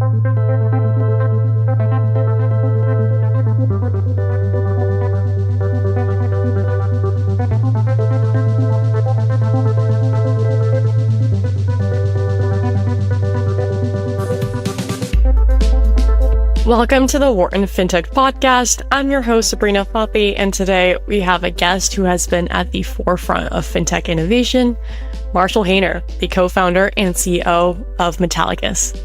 Welcome to the Wharton Fintech Podcast. I'm your host, Sabrina Fathi, and today we have a guest who has been at the forefront of fintech innovation, Marshall Hayner, the co-founder and CEO of Metallicus.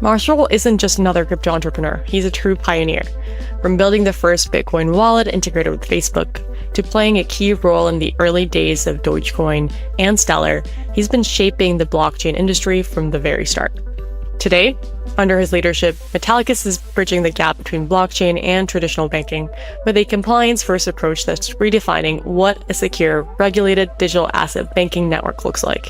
Marshall isn't just another crypto entrepreneur, he's a true pioneer. From building the first Bitcoin wallet integrated with Facebook, to playing a key role in the early days of Dogecoin and Stellar, he's been shaping the blockchain industry from the very start. Today, under his leadership, Metallicus is bridging the gap between blockchain and traditional banking with a compliance-first approach that's redefining what a secure, regulated digital asset banking network looks like.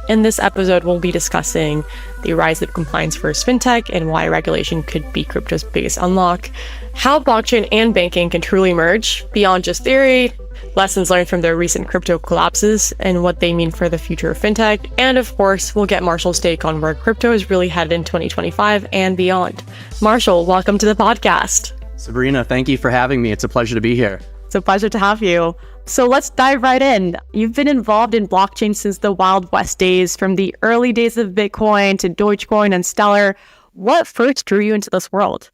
In this episode, we'll be discussing the rise of compliance-first fintech and why regulation could be crypto's biggest unlock, how blockchain and banking can truly merge beyond just theory, lessons learned from their recent crypto collapses and what they mean for the future of fintech, and of course, we'll get Marshall's take on where crypto is really headed in 2025 and beyond. Marshall, welcome to the podcast. Sabrina, thank you for having me. It's a pleasure to be here. It's a pleasure to have you. So let's dive right in. You've been involved in blockchain since the Wild West days, from the early days of Bitcoin to Dogecoin and Stellar. What first drew you into this world?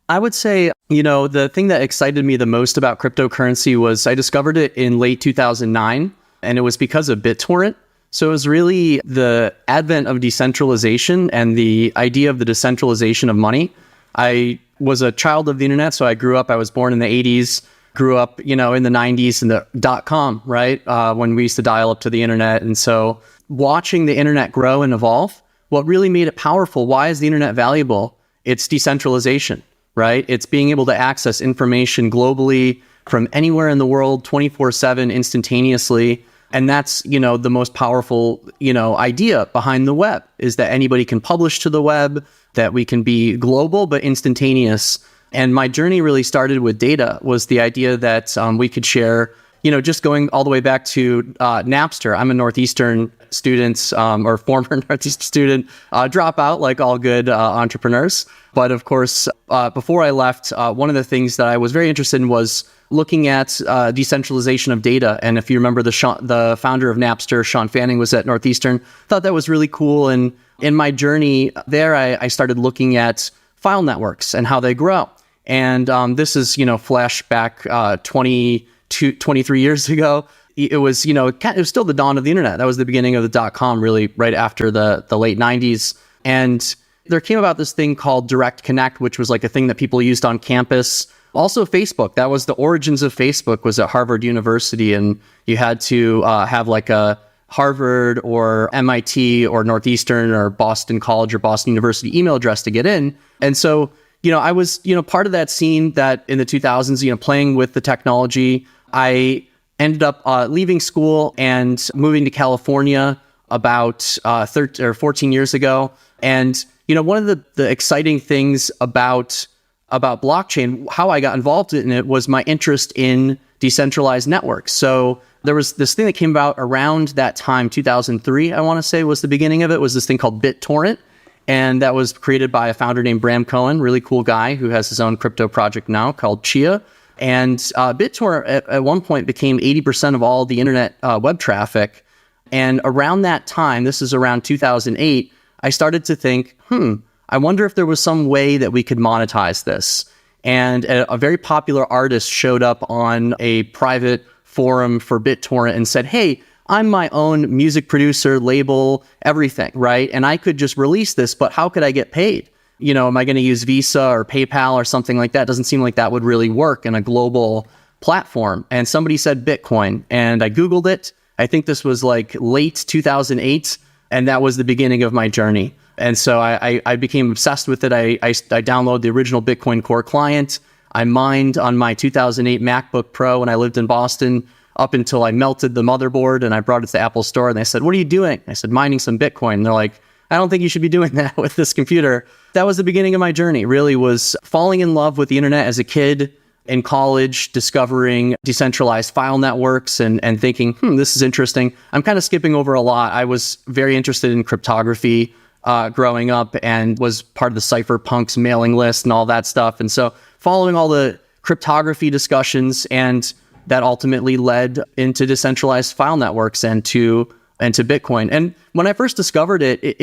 I would say, the thing that excited me the most about cryptocurrency was I discovered it in late 2009, and it was because of BitTorrent. So it was really the advent of decentralization and the idea of the decentralization of money. I was a child of the internet, so I was born in the 80s, grew up, in the 90s and the .com, right? When we used to dial up to the internet. And so watching the internet grow and evolve, what really made it powerful, why is the internet valuable? It's decentralization. Right? It's being able to access information globally from anywhere in the world, 24/7, instantaneously. And that's, the most powerful, idea behind the web is that anybody can publish to the web, that we can be global, but instantaneous. And my journey really started with data, was the idea that we could share, just going all the way back to Napster. I'm a Northeastern student, or former Northeastern student, dropout like all good entrepreneurs. But of course, before I left, one of the things that I was very interested in was looking at decentralization of data. And if you remember, the founder of Napster, Sean Fanning, was at Northeastern. Thought that was really cool. And in my journey there, I started looking at file networks and how they grow. And this is, flashback 23 years ago. It was, it was still the dawn of the internet. That was the beginning of the .com, really right after the late 90s. And there came about this thing called Direct Connect, which was like a thing that people used on campus. Also Facebook, that was the origins of Facebook, was at Harvard University. And you had to have like a Harvard or MIT or Northeastern or Boston College or Boston University email address to get in. And so, I was, part of that scene that in the 2000s, playing with the technology. I ended up leaving school and moving to California about 13 or 14 years ago. And one of the exciting things about blockchain, how I got involved in it, was my interest in decentralized networks. So there was this thing that came about around that time, 2003, I want to say was the beginning of it, was this thing called BitTorrent. And that was created by a founder named Bram Cohen, really cool guy who has his own crypto project now called Chia. And BitTorrent at one point became 80% of all the internet web traffic. And around that time, this is around 2008, I started to think, I wonder if there was some way that we could monetize this. And a very popular artist showed up on a private forum for BitTorrent and said, hey, I'm my own music producer, label, everything, right? And I could just release this, but how could I get paid? Am I going to use Visa or PayPal or something like that? It doesn't seem like that would really work in a global platform. And somebody said Bitcoin, and I Googled it. I think this was like late 2008, and that was the beginning of my journey. And so I became obsessed with it. I downloaded the original Bitcoin Core client. I mined on my 2008 MacBook Pro when I lived in Boston up until I melted the motherboard, and I brought it to the Apple store, and they said, what are you doing? I said, mining some Bitcoin. And they're like, I don't think you should be doing that with this computer. That was the beginning of my journey, really, was falling in love with the internet as a kid, in college, discovering decentralized file networks and thinking, this is interesting. I'm kind of skipping over a lot. I was very interested in cryptography growing up and was part of the cypherpunks mailing list and all that stuff. And so following all the cryptography discussions, and that ultimately led into decentralized file networks and to Bitcoin. And when I first discovered it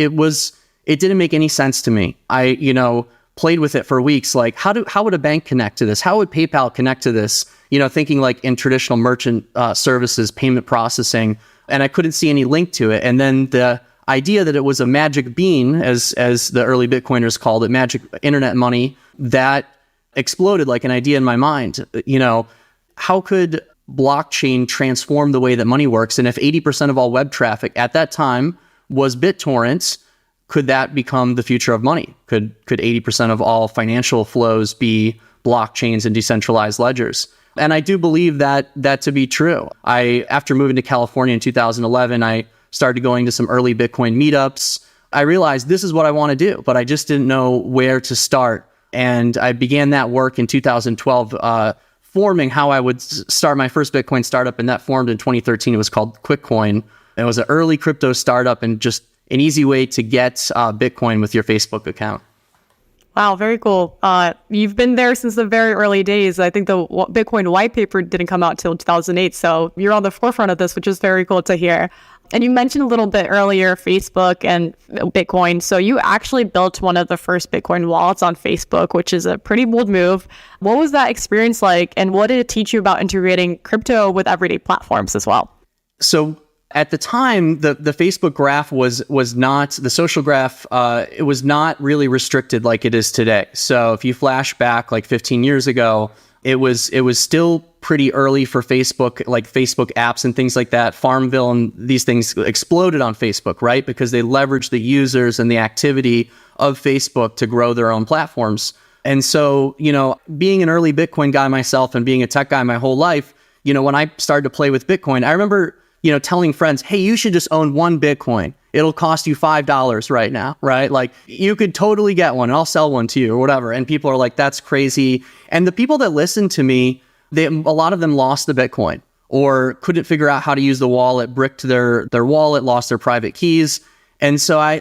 didn't make any sense to me. I, played with it for weeks. Like, how would a bank connect to this? How would PayPal connect to this? Thinking like in traditional merchant services, payment processing, and I couldn't see any link to it. And then the idea that it was a magic bean, as the early Bitcoiners called it, magic internet money, that exploded like an idea in my mind. How could blockchain transform the way that money works? And if 80% of all web traffic at that time was BitTorrents, could that become the future of money? Could 80% of all financial flows be blockchains and decentralized ledgers? And I do believe that to be true. After moving to California in 2011, I started going to some early Bitcoin meetups. I realized this is what I want to do, but I just didn't know where to start. And I began that work in 2012, forming how I would start my first Bitcoin startup, and that formed in 2013. It was called QuickCoin. It was an early crypto startup and just an easy way to get Bitcoin with your Facebook account. Wow, very cool. You've been there since the very early days. I think the Bitcoin white paper didn't come out till 2008. So you're on the forefront of this, which is very cool to hear. And you mentioned a little bit earlier, Facebook and Bitcoin. So you actually built one of the first Bitcoin wallets on Facebook, which is a pretty bold move. What was that experience like? And what did it teach you about integrating crypto with everyday platforms as well? So at the time, the Facebook graph was not, the social graph, it was not really restricted like it is today. So if you flash back like 15 years ago, it was still pretty early for Facebook, like Facebook apps and things like that. Farmville and these things exploded on Facebook, right? Because they leveraged the users and the activity of Facebook to grow their own platforms. And so, being an early Bitcoin guy myself and being a tech guy my whole life, when I started to play with Bitcoin, I remember telling friends, hey, you should just own one Bitcoin. It'll cost you $5 right now, right? Like, you could totally get one and I'll sell one to you or whatever. And people are like, that's crazy. And the people that listened to me, a lot of them lost the Bitcoin or couldn't figure out how to use the wallet, bricked their wallet, lost their private keys. And so I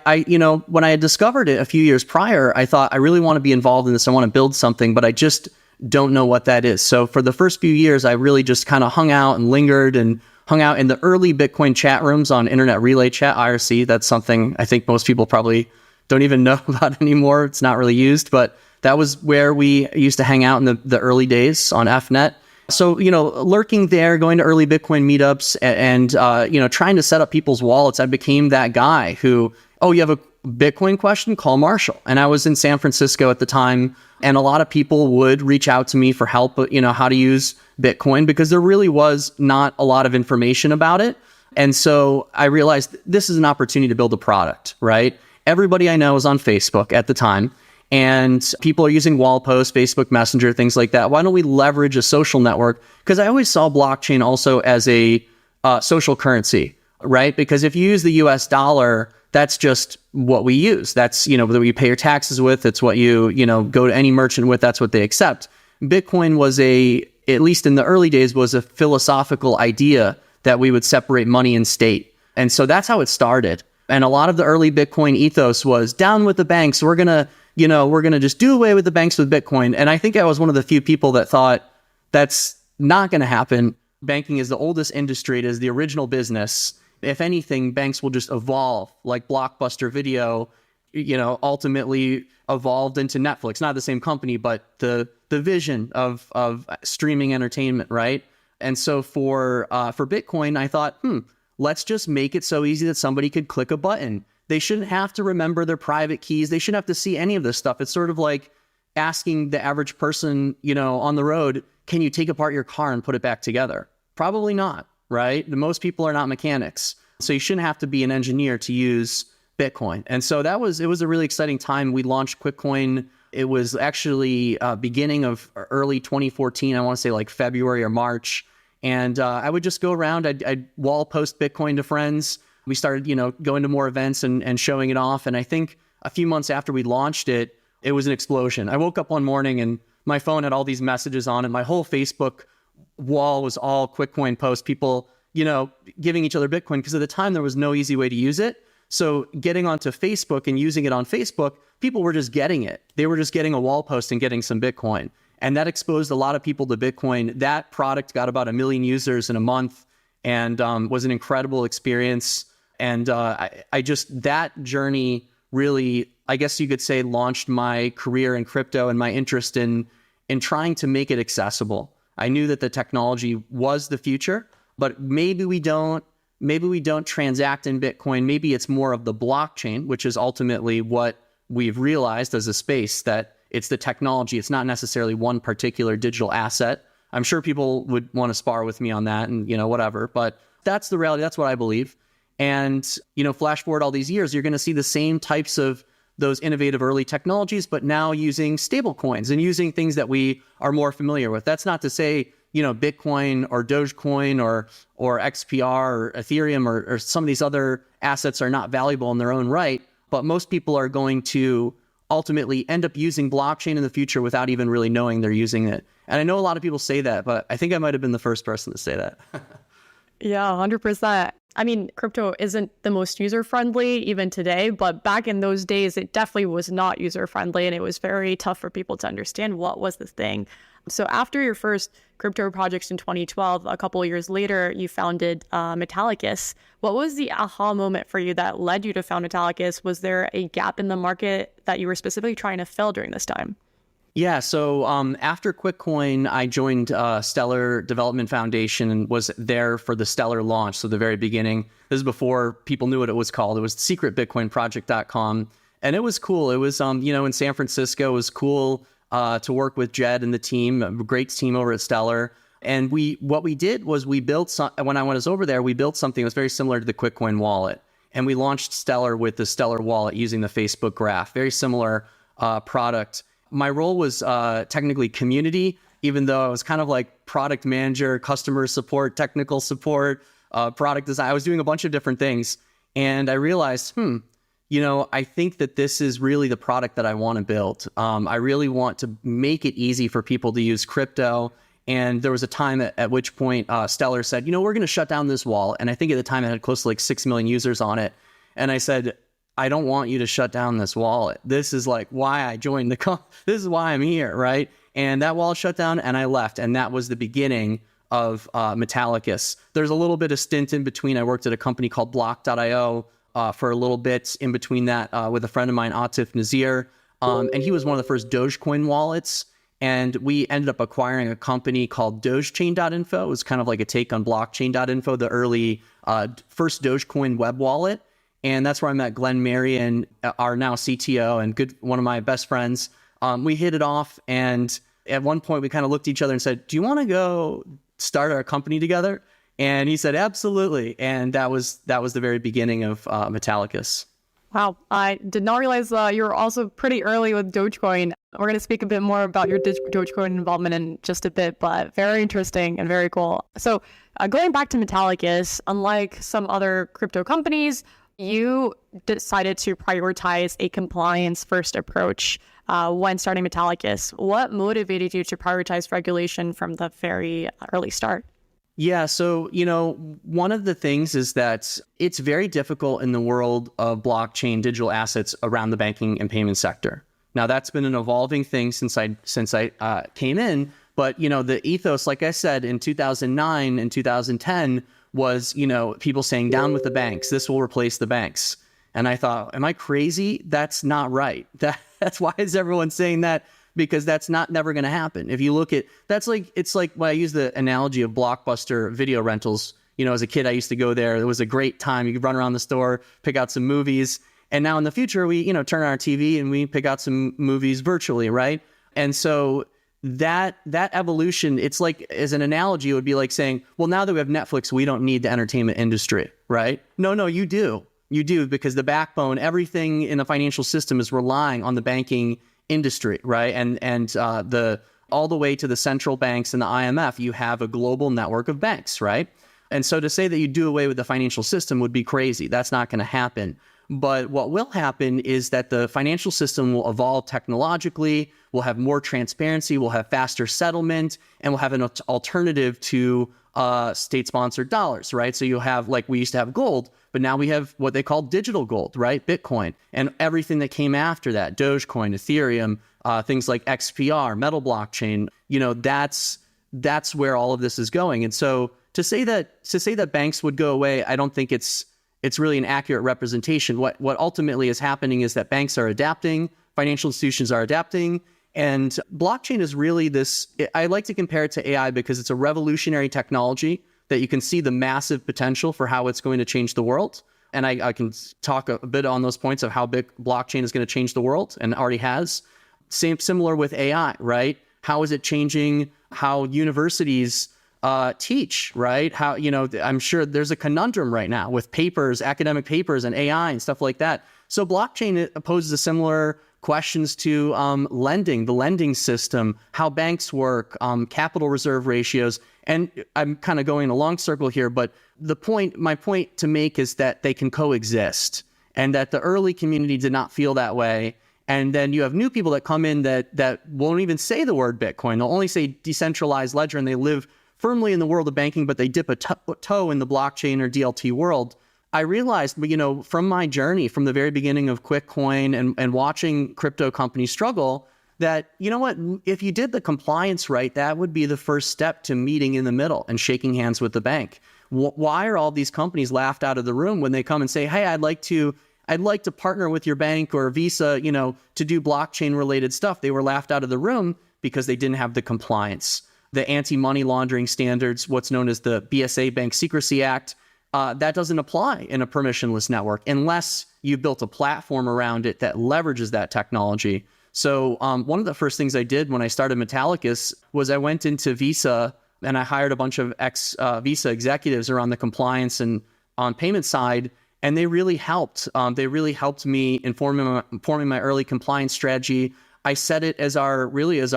when I had discovered it a few years prior, I thought, I really want to be involved in this. I want to build something, but I just don't know what that is. So for the first few years, I really just kind of hung out and lingered and hung out in the early Bitcoin chat rooms on Internet Relay Chat, IRC. That's something I think most people probably don't even know about anymore. It's not really used, but that was where we used to hang out in the early days on FNet. So, lurking there, going to early Bitcoin meetups and trying to set up people's wallets, I became that guy who, you have a Bitcoin question? Call Marshall. And I was in San Francisco at the time, and a lot of people would reach out to me for help, how to use Bitcoin, because there really was not a lot of information about it. And so I realized this is an opportunity to build a product, right? Everybody I know is on Facebook at the time, and people are using wall posts, Facebook Messenger, things like that. Why don't we leverage a social network? Because I always saw blockchain also as a social currency, right? Because if you use the US dollar, that's just what we use. That's, what you pay your taxes with. It's what you go to any merchant with. That's what they accept. Bitcoin was at least in the early days, was a philosophical idea that we would separate money and state. And so that's how it started. And a lot of the early Bitcoin ethos was down with the banks. We're going to just do away with the banks with Bitcoin. And I think I was one of the few people that thought that's not going to happen. Banking is the oldest industry. It is the original business. If anything, banks will just evolve, like Blockbuster Video, ultimately evolved into Netflix. Not the same company, but the vision of streaming entertainment, right? And so for Bitcoin, I thought, let's just make it so easy that somebody could click a button. They shouldn't have to remember their private keys. They shouldn't have to see any of this stuff. It's sort of like asking the average person, on the road, can you take apart your car and put it back together? Probably not, right? Most people are not mechanics. So you shouldn't have to be an engineer to use Bitcoin. And so it was a really exciting time. We launched QuickCoin. It was actually beginning of early 2014. I want to say like February or March. And I would just go around. I'd wall post Bitcoin to friends. We started, going to more events and showing it off. And I think a few months after we launched it, it was an explosion. I woke up one morning and my phone had all these messages on it. My whole Facebook wall was all QuickCoin posts, people, giving each other Bitcoin, because at the time there was no easy way to use it. So getting onto Facebook and using it on Facebook, people were just getting it. They were just getting a wall post and getting some Bitcoin. And that exposed a lot of people to Bitcoin. That product got about 1 million users in a month and was an incredible experience. And I just, that journey really, I guess you could say, launched my career in crypto and my interest in trying to make it accessible. I knew that the technology was the future, but maybe we don't transact in Bitcoin. Maybe it's more of the blockchain, which is ultimately what we've realized as a space, that it's the technology. It's not necessarily one particular digital asset. I'm sure people would want to spar with me on that and, whatever, but that's the reality. That's what I believe. And, flash forward all these years, you're going to see the same types of those innovative early technologies, but now using stable coins and using things that we are more familiar with. That's not to say, Bitcoin or Dogecoin or XPR or Ethereum or some of these other assets are not valuable in their own right, but most people are going to ultimately end up using blockchain in the future without even really knowing they're using it. And I know a lot of people say that, but I think I might have been the first person to say that. Yeah, 100%. I mean, crypto isn't the most user-friendly even today, but back in those days, it definitely was not user-friendly, and it was very tough for people to understand what was the thing. So after your first crypto projects in 2012, a couple of years later, you founded Metallicus. What was the aha moment for you that led you to found Metallicus? Was there a gap in the market that you were specifically trying to fill during this time? Yeah, so after QuickCoin, I joined Stellar Development Foundation and was there for the Stellar launch, so the very beginning. This is before people knew what it was called. It was secretbitcoinproject.com, and it was cool. It was, in San Francisco. It was cool to work with Jed and the team, a great team over at Stellar. And what we did was we built, when I was over there, we built something that was very similar to the QuickCoin wallet. And we launched Stellar with the Stellar wallet using the Facebook graph, very similar product. My role was technically community, even though I was kind of like product manager, customer support, technical support, product design. I was doing a bunch of different things. And I realized, I think that this is really the product that I want to build. I really want to make it easy for people to use crypto. And there was a time at which point Stellar said, we're going to shut down this wallet. And I think at the time it had close to like 6 million users on it. And I said, I don't want you to shut down this wallet. This is like why I joined this is why I'm here, right? And that wallet shut down and I left. And that was the beginning of Metallicus. There's a little bit of stint in between. I worked at a company called Block.io for a little bit in between that with a friend of mine, Atif Nazir. And he was one of the first Dogecoin wallets. And we ended up acquiring a company called Dogechain.info. It was kind of like a take on Blockchain.info, the early first Dogecoin web wallet. And that's where I met Glenn Marion, our now CTO and one of my best friends. We hit it off. And at one point we kind of looked at each other and said, do you want to go start our company together? And he said, absolutely. And that was the very beginning of Metallicus. Wow. I did not realize you were also pretty early with Dogecoin. We're going to speak a bit more about your Dogecoin involvement in just a bit, but very interesting and very cool. So going back to Metallicus, unlike some other crypto companies, you decided to prioritize a compliance-first approach when starting Metallicus. What motivated you to prioritize regulation from the very early start? Yeah, so, one of the things is that it's very difficult in the world of blockchain digital assets around the banking and payment sector. Now, that's been an evolving thing since I came in, but, the ethos, like I said, in 2009 and 2010 was, people saying down with the banks, this will replace the banks. And I thought, am I crazy? That's not right. That's why is everyone saying that? Because that's never going to happen. If you look at, it's like when I use the analogy of Blockbuster video rentals. As a kid, I used to go there. It was a great time. You could run around the store, pick out some movies. And now in the future, we, turn on our TV and we pick out some movies virtually, right? And so that evolution, it's like, as an analogy, it would be like saying, well, now that we have Netflix, we don't need the entertainment industry, right? No, you do. You do, because the backbone, everything in the financial system is relying on the banking industry, right? And all the way to the central banks and the IMF, you have a global network of banks, right? And so to say that you do away with the financial system would be crazy. That's not going to happen. But what will happen is that the financial system will evolve technologically, we'll have more transparency, we'll have faster settlement, and we'll have an alternative to state-sponsored dollars, right? So you'll have, like we used to have gold, but now we have what they call digital gold, right? Bitcoin, and everything that came after that, Dogecoin, Ethereum, things like XPR, metal blockchain, that's where all of this is going. And so to say that banks would go away, I don't think it's really an accurate representation. What ultimately is happening is that banks are adapting, financial institutions are adapting, and blockchain is really this, I like to compare it to AI because it's a revolutionary technology that you can see the massive potential for how it's going to change the world. And I can talk a bit on those points of how big blockchain is going to change the world and already has. Similar with AI, right? How is it changing how universities teach, right? How, I'm sure there's a conundrum right now with papers, academic papers and AI and stuff like that. So blockchain poses a similar questions to lending, the lending system, how banks work, capital reserve ratios. And I'm kind of going in a long circle here, but my point to make is that they can coexist and that the early community did not feel that way. And then you have new people that come in that won't even say the word Bitcoin. They'll only say decentralized ledger, and they live firmly in the world of banking, but they dip a toe in the blockchain or DLT world. I realized, from my journey, from the very beginning of QuickCoin and watching crypto companies struggle, that, if you did the compliance right, that would be the first step to meeting in the middle and shaking hands with the bank. Why are all these companies laughed out of the room when they come and say, hey, I'd like to partner with your bank or Visa, to do blockchain related stuff? They were laughed out of the room because they didn't have the compliance, the anti-money laundering standards, what's known as the BSA Bank Secrecy Act. That doesn't apply in a permissionless network unless you built a platform around it that leverages that technology. So one of the first things I did when I started Metallicus was I went into Visa and I hired a bunch of ex-Visa executives around the compliance and on payment side. And they really helped. They really helped me informing my early compliance strategy. I set it as our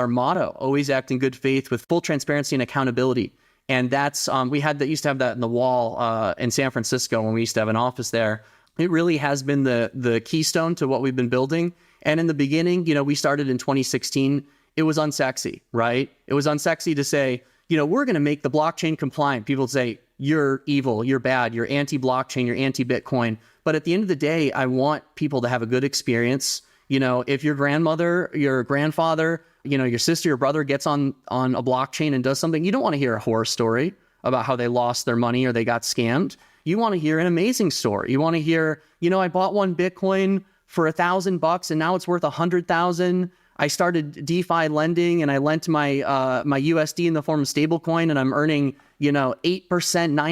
motto: always act in good faith with full transparency and accountability. And that's used to have that in the wall in San Francisco when we used to have an office there. It really has been the keystone to what we've been building. And in the beginning, we started in 2016. It was unsexy, right? It was unsexy to say, we're going to make the blockchain compliant. People would say, you're evil, you're bad, you're anti-blockchain, you're anti-Bitcoin. But at the end of the day, I want people to have a good experience. If your grandmother, your grandfather, your sister, your brother gets on a blockchain and does something, you don't want to hear a horror story about how they lost their money or they got scammed. You want to hear an amazing story. You want to hear, I bought one Bitcoin for $1,000 and now it's worth 100,000. I started DeFi lending and I lent my USD in the form of stablecoin, and I'm earning 8%, 9%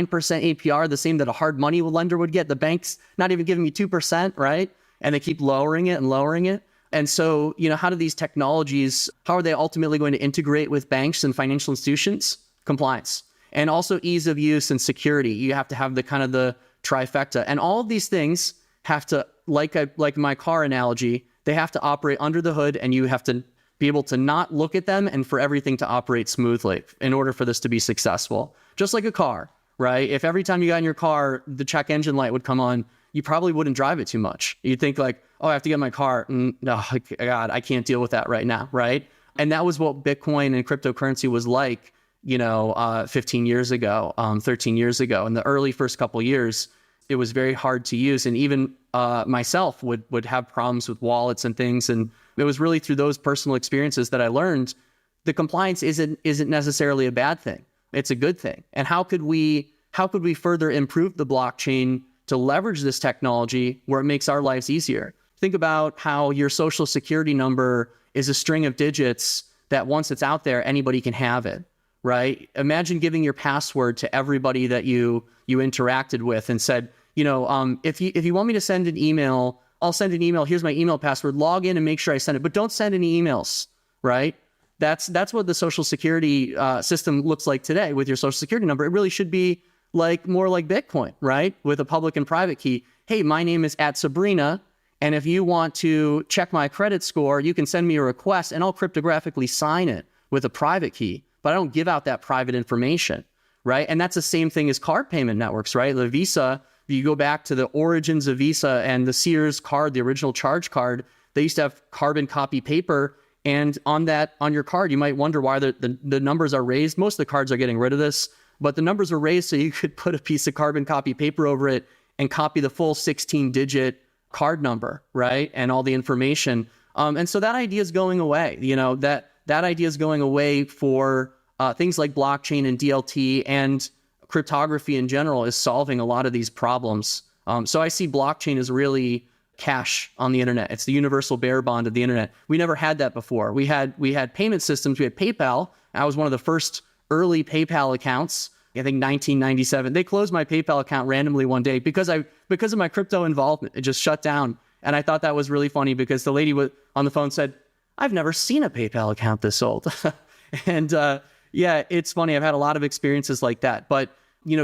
APR, the same that a hard money lender would get. The bank's not even giving me 2%, right? And they keep lowering it and lowering it. And so, how do these technologies, how are they ultimately going to integrate with banks and financial institutions? Compliance. And also ease of use and security. You have to have the kind of the trifecta. And all of these things have to, like my car analogy, they have to operate under the hood, and you have to be able to not look at them and for everything to operate smoothly in order for this to be successful. Just like a car, right? If every time you got in your car, the check engine light would come on, you probably wouldn't drive it too much. You'd think like, oh, I have to get my car. No, God, I can't deal with that right now, right? And that was what Bitcoin and cryptocurrency was like, 15 years ago, 13 years ago. In the early first couple of years, it was very hard to use. And even myself would have problems with wallets and things. And it was really through those personal experiences that I learned the compliance isn't necessarily a bad thing. It's a good thing. And how could we further improve the blockchain to leverage this technology where it makes our lives easier? Think about how your social security number is a string of digits that once it's out there, anybody can have it, right? Imagine giving your password to everybody that you interacted with and said, if you want me to send an email, I'll send an email. Here's my email password. Log in and make sure I send it, but don't send any emails, right? That's what the social security system looks like today with your social security number. It really should be more like Bitcoin, right? With a public and private key. Hey, my name is @Sabrina. And if you want to check my credit score, you can send me a request and I'll cryptographically sign it with a private key, but I don't give out that private information, right? And that's the same thing as card payment networks, right? The Visa you go back to the origins of Visa and the Sears card, the original charge card, they used to have carbon copy paper. And on your card, you might wonder why the numbers are raised. Most of the cards are getting rid of this, but the numbers are raised so you could put a piece of carbon copy paper over it and copy the full 16-digit card number, right? And all the information. And so that idea is going away. That idea is going away for things like blockchain and DLT, and cryptography in general is solving a lot of these problems. So I see blockchain as really cash on the internet. It's the universal bearer bond of the internet. We never had that before. We had payment systems. We had PayPal. I was one of the first early PayPal accounts. I think 1997. They closed my PayPal account randomly one day because of my crypto involvement. It just shut down. And I thought that was really funny because the lady on the phone said, "I've never seen a PayPal account this old." And yeah, it's funny. I've had a lot of experiences like that. But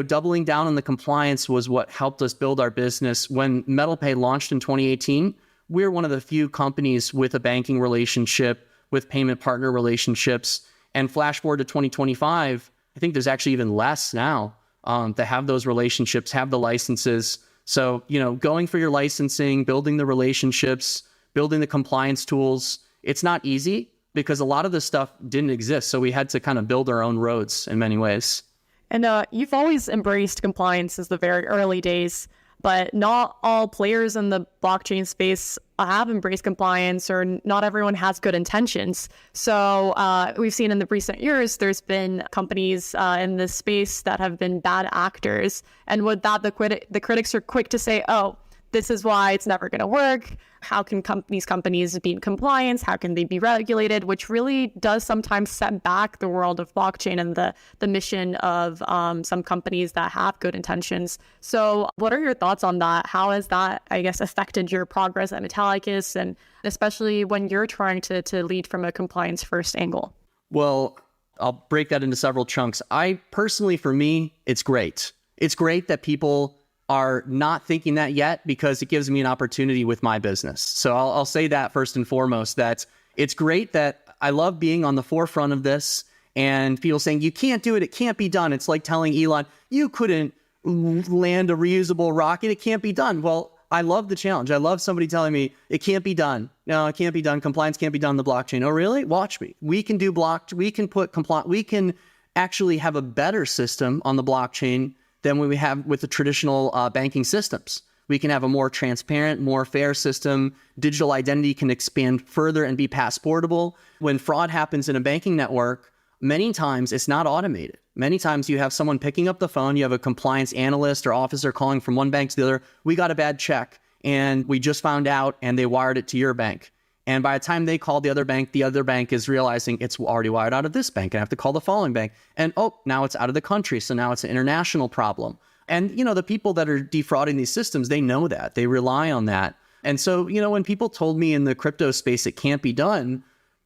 doubling down on the compliance was what helped us build our business. When MetalPay launched in 2018, we're one of the few companies with a banking relationship, with payment partner relationships. And flash forward to 2025, I think there's actually even less now that have those relationships, have the licenses. So, going for your licensing, building the relationships, building the compliance tools, it's not easy because a lot of this stuff didn't exist. So we had to kind of build our own roads in many ways. And you've always embraced compliance since the very early days, but not all players in the blockchain space have embraced compliance, or not everyone has good intentions. So we've seen in the recent years, there's been companies in this space that have been bad actors. And with that, the critics are quick to say, oh, this is why it's never going to work. How can companies be in compliance? How can they be regulated? Which really does sometimes set back the world of blockchain and the mission of some companies that have good intentions. So what are your thoughts on that? How has that, I guess, affected your progress at Metallicus, and especially when you're trying to lead from a compliance first angle? Well, I'll break that into several chunks. For me, it's great. It's great that people are not thinking that yet, because it gives me an opportunity with my business. So I'll say that first and foremost, that it's great that I love being on the forefront of this, and people saying, you can't do it. It can't be done. It's like telling Elon, you couldn't land a reusable rocket. It can't be done. Well, I love the challenge. I love somebody telling me it can't be done. No, it can't be done. Compliance can't be done on the blockchain. Oh, really? Watch me. We can we can actually have a better system on the blockchain than we have with the traditional banking systems. We can have a more transparent, more fair system. Digital identity can expand further and be passportable. When fraud happens in a banking network, many times it's not automated. Many times you have someone picking up the phone, you have a compliance analyst or officer calling from one bank to the other. We got a bad check and we just found out, and they wired it to your bank. And by the time they call the other bank is realizing it's already wired out of this bank, and I have to call the following bank. And now it's out of the country. So now it's an international problem. And, the people that are defrauding these systems, they know that. They rely on that. And so, when people told me in the crypto space it can't be done,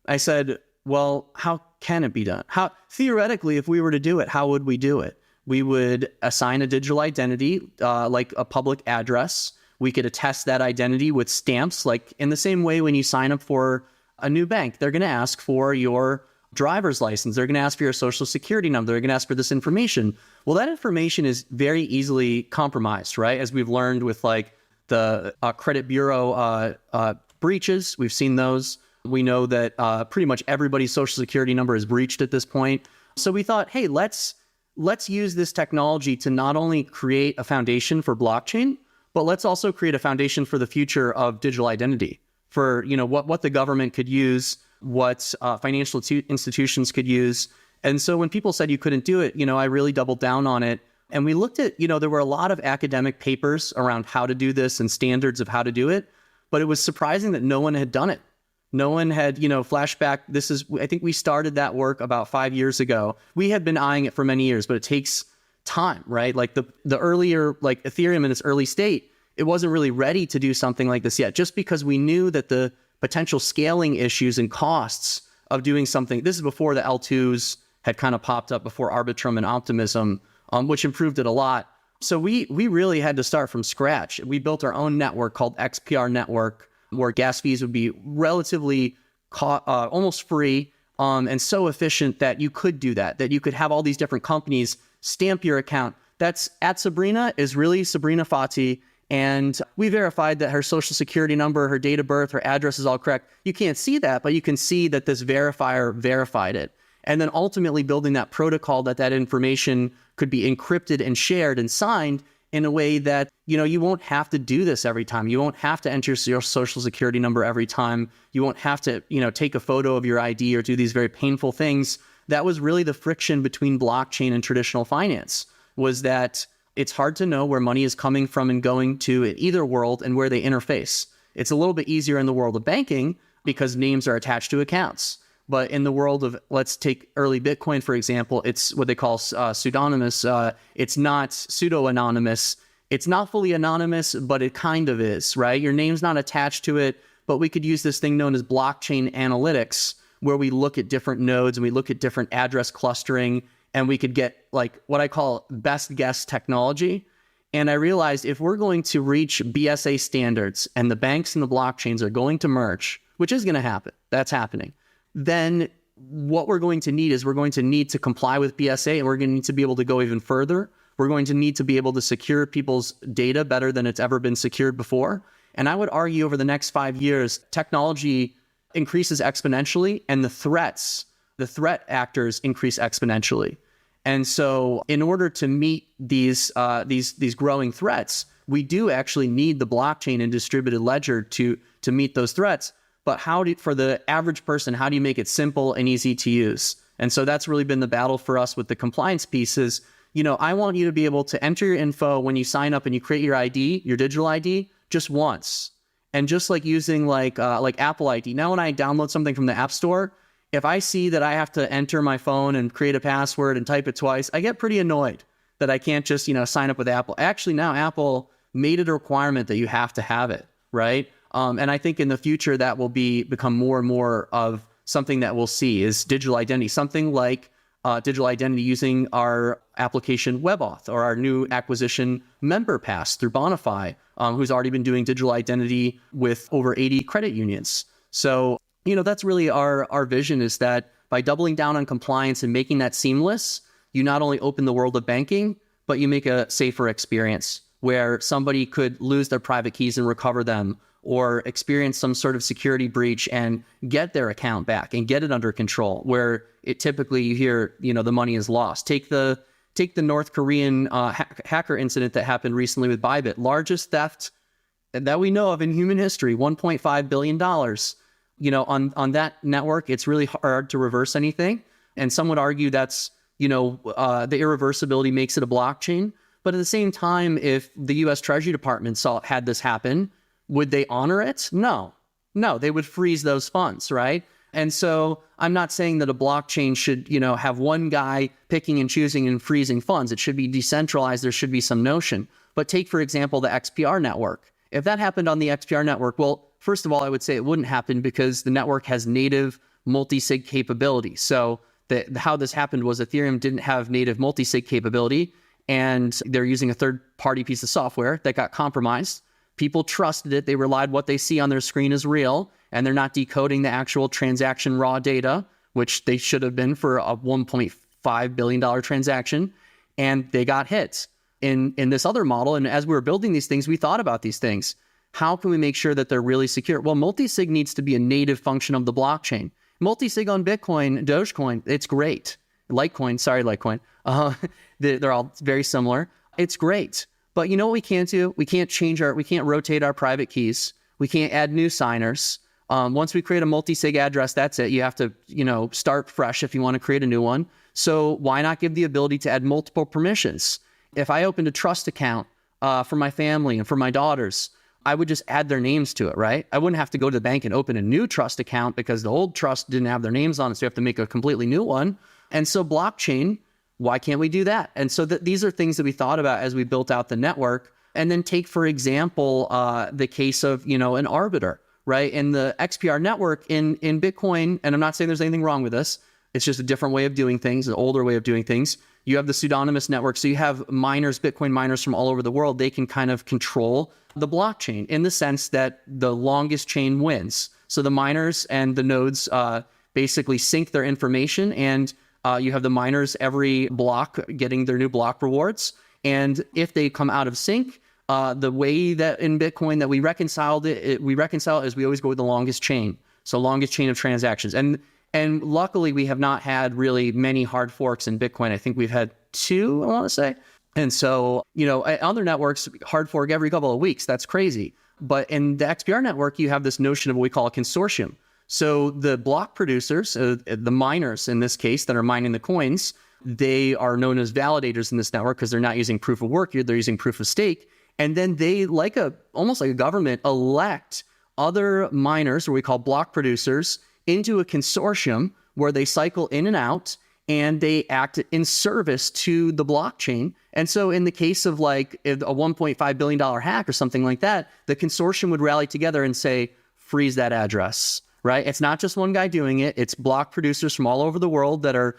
I said, well, how can it be done? Theoretically, if we were to do it, how would we do it? We would assign a digital identity, like a public address. We could attest that identity with stamps, like in the same way when you sign up for a new bank, they're going to ask for your driver's license. They're going to ask for your social security number. They're going to ask for this information. Well, that information is very easily compromised, right? As we've learned with like the credit bureau breaches, we've seen those. We know that pretty much everybody's social security number is breached at this point. So we thought, hey, let's use this technology to not only create a foundation for blockchain, but let's also create a foundation for the future of digital identity, for what the government could use, what financial institutions could use. And so when people said you couldn't do it, I really doubled down on it. And we looked at, there were a lot of academic papers around how to do this and standards of how to do it, but it was surprising that no one had done it. No one had, flashback. I think we started that work about 5 years ago. We had been eyeing it for many years, but it takes time, right? Like the earlier, like Ethereum in its early state, it wasn't really ready to do something like this yet, just because we knew that the potential scaling issues and costs of doing something. This is before the L2s had kind of popped up, before Arbitrum and Optimism, which improved it a lot. So we really had to start from scratch. We built our own network called XPR network, where gas fees would be relatively almost free, and so efficient that you could do that you could have all these different companies stamp your account. that's at Sabrina is really Sabrina Fathi. And we verified that her social security number, her date of birth, her address is all correct. You can't see that, but you can see that this verifier verified it. And then ultimately building that protocol that information could be encrypted and shared and signed in a way that, you won't have to do this every time. You won't have to enter your social security number every time. You won't have to, take a photo of your ID or do these very painful things. That was really the friction between blockchain and traditional finance, was that it's hard to know where money is coming from and going to in either world and where they interface. It's a little bit easier in the world of banking because names are attached to accounts. But in the world of, let's take early Bitcoin, for example, it's what they call pseudonymous. It's not pseudo-anonymous. It's not fully anonymous, but it kind of is, right? Your name's not attached to it, but we could use this thing known as blockchain analytics, where we look at different nodes and we look at different address clustering, and we could get like what I call best guess technology. And I realized if we're going to reach BSA standards and the banks and the blockchains are going to merge, which is going to happen, that's happening, then what we're going to need is we're going to need to comply with BSA, and we're going to need to be able to go even further. We're going to need to be able to secure people's data better than it's ever been secured before. And I would argue over the next 5 years, technology increases exponentially and the threat actors increase exponentially. And so in order to meet these growing threats, we do actually need the blockchain and distributed ledger to meet those threats. But for the average person, how do you make it simple and easy to use? And so that's really been the battle for us with the compliance pieces. I want you to be able to enter your info when you sign up and you create your ID, your digital ID, just once. And just like using like Apple ID. Now, when I download something from the App Store, if I see that I have to enter my phone and create a password and type it twice, I get pretty annoyed that I can't just, sign up with Apple. Actually, now Apple made it a requirement that you have to have it, right? And I think in the future that will become more and more of something that we'll see is digital identity, something like digital identity using our application WebAuth or our new acquisition MemberPass through Bonify, who's already been doing digital identity with over 80 credit unions. So, that's really our vision, is that by doubling down on compliance and making that seamless, you not only open the world of banking, but you make a safer experience where somebody could lose their private keys and recover them, or experience some sort of security breach and get their account back and get it under control, where it typically you hear, the money is lost. Take the North Korean hacker incident that happened recently with Bybit, largest theft that we know of in human history, $1.5 billion. On that network, it's really hard to reverse anything. And some would argue that's, the irreversibility makes it a blockchain. But at the same time, if the U.S. Treasury Department had this happen, would they honor it? No, they would freeze those funds, right? And so I'm not saying that a blockchain should, have one guy picking and choosing and freezing funds. It should be decentralized. There should be some notion. But take, for example, the XPR network. If that happened on the XPR network, well, first of all, I would say it wouldn't happen because the network has native multi-sig capability. So how this happened was Ethereum didn't have native multi-sig capability, and they're using a third-party piece of software that got compromised. People trusted it. They relied what they see on their screen is real, and they're not decoding the actual transaction raw data, which they should have been for a $1.5 billion transaction, and they got hit. In this other model, and as we were building these things, we thought about these things. How can we make sure that they're really secure? Well, multi-sig needs to be a native function of the blockchain. Multi-sig on Bitcoin, Dogecoin, it's great. Litecoin. They're all very similar. It's great. But you know what we can't do? We can't rotate our private keys. We can't add new signers. Once we create a multi-sig address, that's it. You have to, start fresh if you want to create a new one. So why not give the ability to add multiple permissions? If I opened a trust account for my family and for my daughters, I would just add their names to it, right? I wouldn't have to go to the bank and open a new trust account because the old trust didn't have their names on it, so you have to make a completely new one. And so blockchain, why can't we do that? And so these are things that we thought about as we built out the network. And then take, for example, the case of, an arbiter, right? In the XPR network in Bitcoin, and I'm not saying there's anything wrong with this, it's just a different way of doing things, an older way of doing things. You have the pseudonymous network. So you have miners, Bitcoin miners from all over the world. They can kind of control the blockchain in the sense that the longest chain wins. So the miners and the nodes basically sync their information, and you have the miners every block getting their new block rewards. And if they come out of sync, the way that in Bitcoin that we reconcile it is we always go with the longest chain. So longest chain of transactions. And luckily we have not had really many hard forks in Bitcoin. I think we've had 2, I want to say. And so, other networks hard fork every couple of weeks. That's crazy. But in the XPR network, you have this notion of what we call a consortium. So the block producers, the miners in this case that are mining the coins, they are known as validators in this network because they're not using proof of work, they're using proof of stake. And then they, almost like a government, elect other miners, or we call block producers, into a consortium where they cycle in and out and they act in service to the blockchain. And so in the case of like a $1.5 billion hack or something like that, the consortium would rally together and say, freeze that address, right? It's not just one guy doing it. It's block producers from all over the world that are,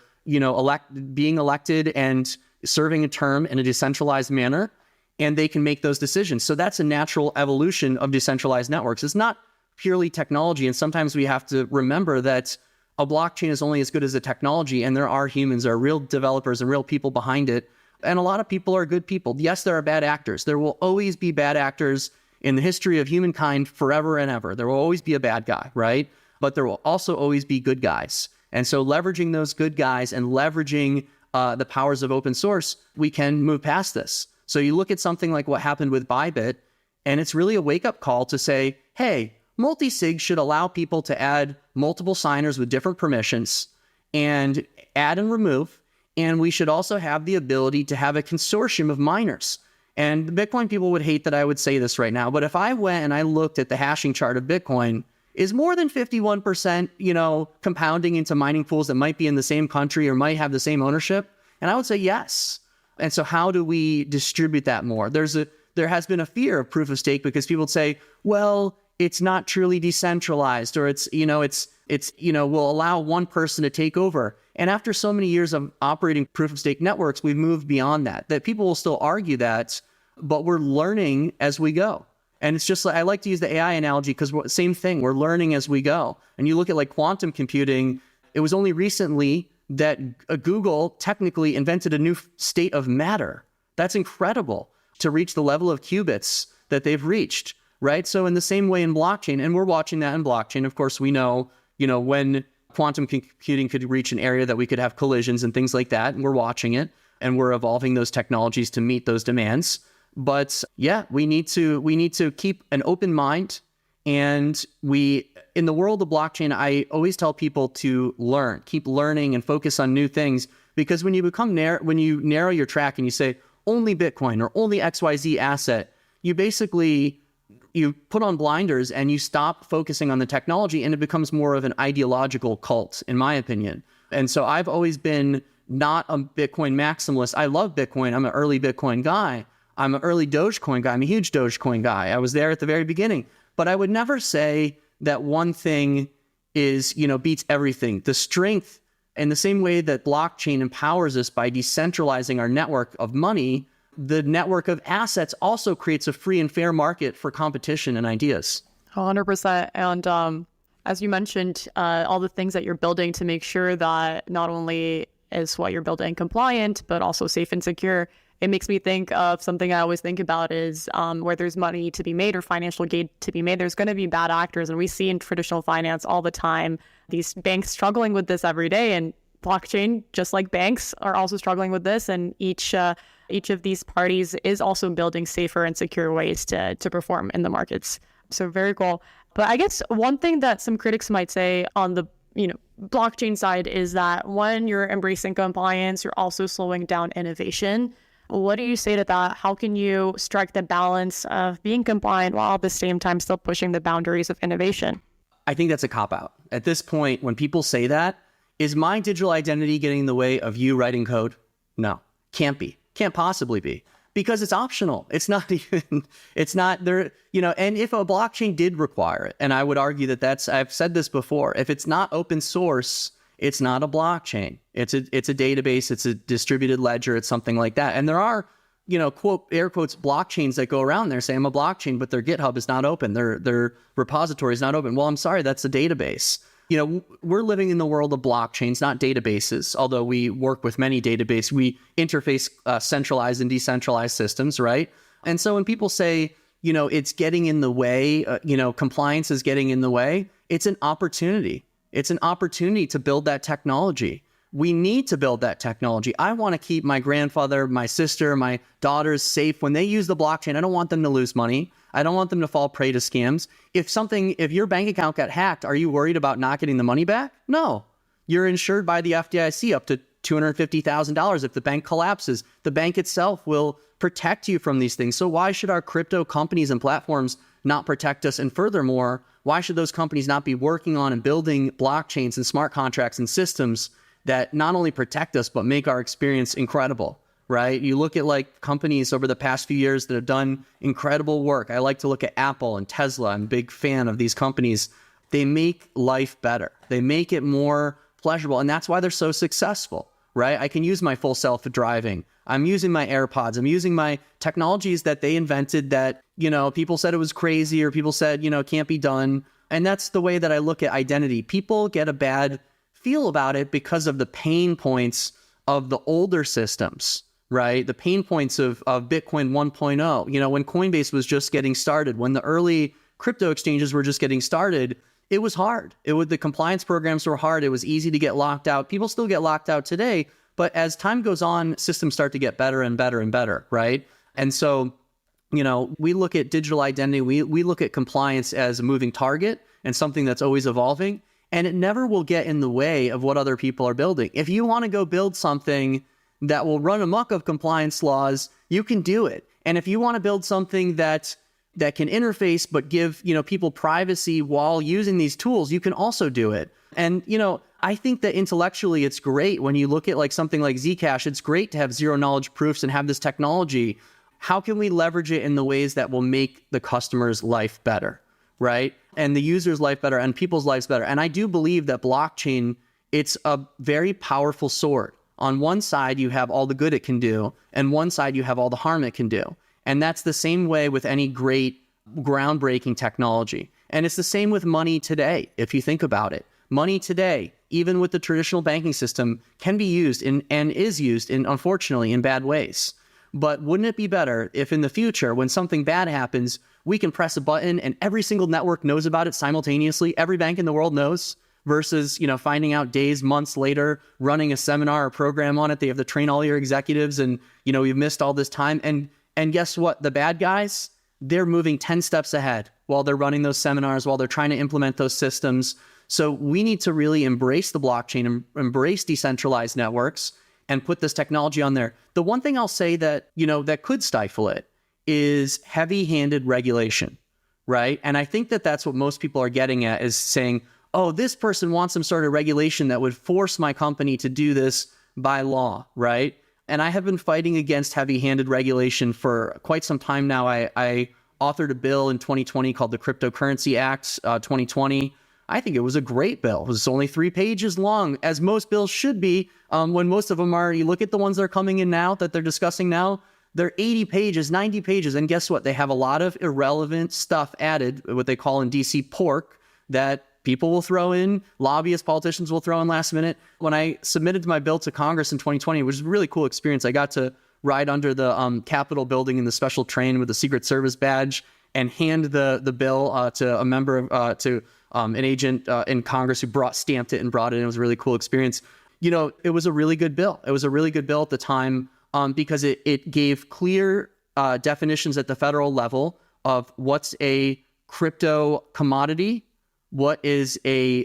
being elected and serving a term in a decentralized manner. And they can make those decisions. So that's a natural evolution of decentralized networks. It's not purely technology. And sometimes we have to remember that a blockchain is only as good as the technology. And there are humans, there are real developers and real people behind it. And a lot of people are good people. Yes, there are bad actors. There will always be bad actors in the history of humankind forever and ever. There will always be a bad guy, right? But there will also always be good guys. And so leveraging those good guys and leveraging the powers of open source, we can move past this. So you look at something like what happened with Bybit, and it's really a wake-up call to say, hey, multi-sig should allow people to add multiple signers with different permissions and add and remove. And we should also have the ability to have a consortium of miners. And the Bitcoin people would hate that I would say this right now, but if I went and I looked at the hashing chart of Bitcoin, is more than 51%, compounding into mining pools that might be in the same country or might have the same ownership? And I would say yes. And so how do we distribute that more? There has been a fear of proof of stake because people would say, well, it's not truly decentralized, or it's will allow one person to take over. And after so many years of operating proof of stake networks, we've moved beyond that people will still argue that, but we're learning as we go. And it's just like, I like to use the AI analogy because same thing, we're learning as we go. And you look at like quantum computing, it was only recently that Google technically invented a new state of matter. That's incredible to reach the level of qubits that they've reached, right? So in the same way in blockchain, and we're watching that in blockchain, of course, we know, when quantum computing could reach an area that we could have collisions and things like that, and we're watching it, and we're evolving those technologies to meet those demands. But yeah, we need to keep an open mind. And in the world of blockchain, I always tell people to keep learning and focus on new things, because when you narrow your track and you say only Bitcoin or only XYZ asset, you put on blinders and you stop focusing on the technology, and it becomes more of an ideological cult, in my opinion. And so I've always been not a Bitcoin maximalist. I love Bitcoin. I'm an early Bitcoin guy. I'm an early Dogecoin guy. I'm a huge Dogecoin guy. I was there at the very beginning. But I would never say that one thing beats everything. The strength, in the same way that blockchain empowers us by decentralizing our network of money, the network of assets also creates a free and fair market for competition and ideas. 100%. And as you mentioned, all the things that you're building to make sure that not only is what you're building compliant, but also safe and secure. It makes me think of something I always think about is where there's money to be made or financial gain to be made, there's going to be bad actors. And we see in traditional finance all the time, these banks struggling with this every day. And blockchain, just like banks, are also struggling with this. And each of these parties is also building safer and secure ways to perform in the markets. So very cool. But I guess one thing that some critics might say on the blockchain side is that when you're embracing compliance, you're also slowing down innovation. What do you say to that? How can you strike the balance of being compliant while at the same time still pushing the boundaries of innovation? I think that's a cop-out. At this point, when people say that, is my digital identity getting in the way of you writing code? No, can't be. Can't possibly be. Because it's optional. It's not there, and if a blockchain did require it, and I would argue that I've said this before, if it's not open source, it's not a blockchain. It's a database, it's a distributed ledger, it's something like that. And there are, quote, air quotes, blockchains that go around there saying I'm a blockchain, but their GitHub is not open. Their repository is not open. Well, I'm sorry, that's a database. We're living in the world of blockchains, not databases, although we work with many databases. We interface centralized and decentralized systems, right? And so when people say, it's getting in the way, compliance is getting in the way, it's an opportunity. It's an opportunity to build that technology. We need to build that technology. I want to keep my grandfather, my sister, my daughters safe when they use the blockchain. I don't want them to lose money. I don't want them to fall prey to scams. If your bank account got hacked, are you worried about not getting the money back? No. You're insured by the FDIC up to $250,000. If the bank collapses, the bank itself will protect you from these things. So why should our crypto companies and platforms not protect us? And furthermore, why should those companies not be working on and building blockchains and smart contracts and systems that not only protect us, but make our experience incredible, right? You look at companies over the past few years that have done incredible work. I like to look at Apple and Tesla. I'm a big fan of these companies. They make life better. They make it more pleasurable. And that's why they're so successful, right? I can use my full self-driving. I'm using my AirPods. I'm using my technologies that they invented that, people said it was crazy or people said, can't be done. And that's the way that I look at identity. People get a bad feel about it because of the pain points of the older systems, right? The pain points of Bitcoin 1.0. When Coinbase was just getting started, when the early crypto exchanges were just getting started, it was hard. The compliance programs were hard. It was easy to get locked out. People still get locked out today, but as time goes on, systems start to get better and better and better, right? And so, we look at digital identity, we look at compliance as a moving target and something that's always evolving. And it never will get in the way of what other people are building. If you want to go build something that will run amok of compliance laws, you can do it. And if you want to build something that can interface but give people privacy while using these tools, you can also do it. And I think that intellectually it's great when you look at something like Zcash. It's great to have zero knowledge proofs and have this technology. How can we leverage it in the ways that will make the customer's life better? Right? And the user's life better and people's lives better. And I do believe that blockchain, it's a very powerful sword. On one side, you have all the good it can do, and one side, you have all the harm it can do. And that's the same way with any great groundbreaking technology. And it's the same with money today, if you think about it. Money today, even with the traditional banking system, can be used and is used, unfortunately, in bad ways. But wouldn't it be better if in the future, when something bad happens, we can press a button and every single network knows about it simultaneously? Every bank in the world knows, versus, finding out days, months later, running a seminar or program on it. They have to train all your executives and, you've missed all this time. And guess what? The bad guys, they're moving 10 steps ahead while they're running those seminars, while they're trying to implement those systems. So we need to really embrace the blockchain and embrace decentralized networks and put this technology on there. The one thing I'll say that, that could stifle it is heavy-handed regulation, right? And I think that that's what most people are getting at, is saying, oh, this person wants some sort of regulation that would force my company to do this by law, right? And I have been fighting against heavy-handed regulation for quite some time now. I authored a bill in 2020 called the Cryptocurrency Act 2020. I think it was a great bill. It was only 3 pages long, as most bills should be, when most of them are. You look at the ones that are coming in now, that they're discussing now, they're 80 pages, 90 pages. And guess what? They have a lot of irrelevant stuff added, what they call in DC pork, that people will throw in, lobbyists, politicians will throw in last minute. When I submitted my bill to Congress in 2020, which was a really cool experience, I got to ride under the Capitol building in the special train with a Secret Service badge and hand the bill to a member of, an agent in Congress who stamped it and brought it in. It was a really cool experience. It was a really good bill. It was a really good bill at the time because it gave clear definitions at the federal level of what's a crypto commodity, what is a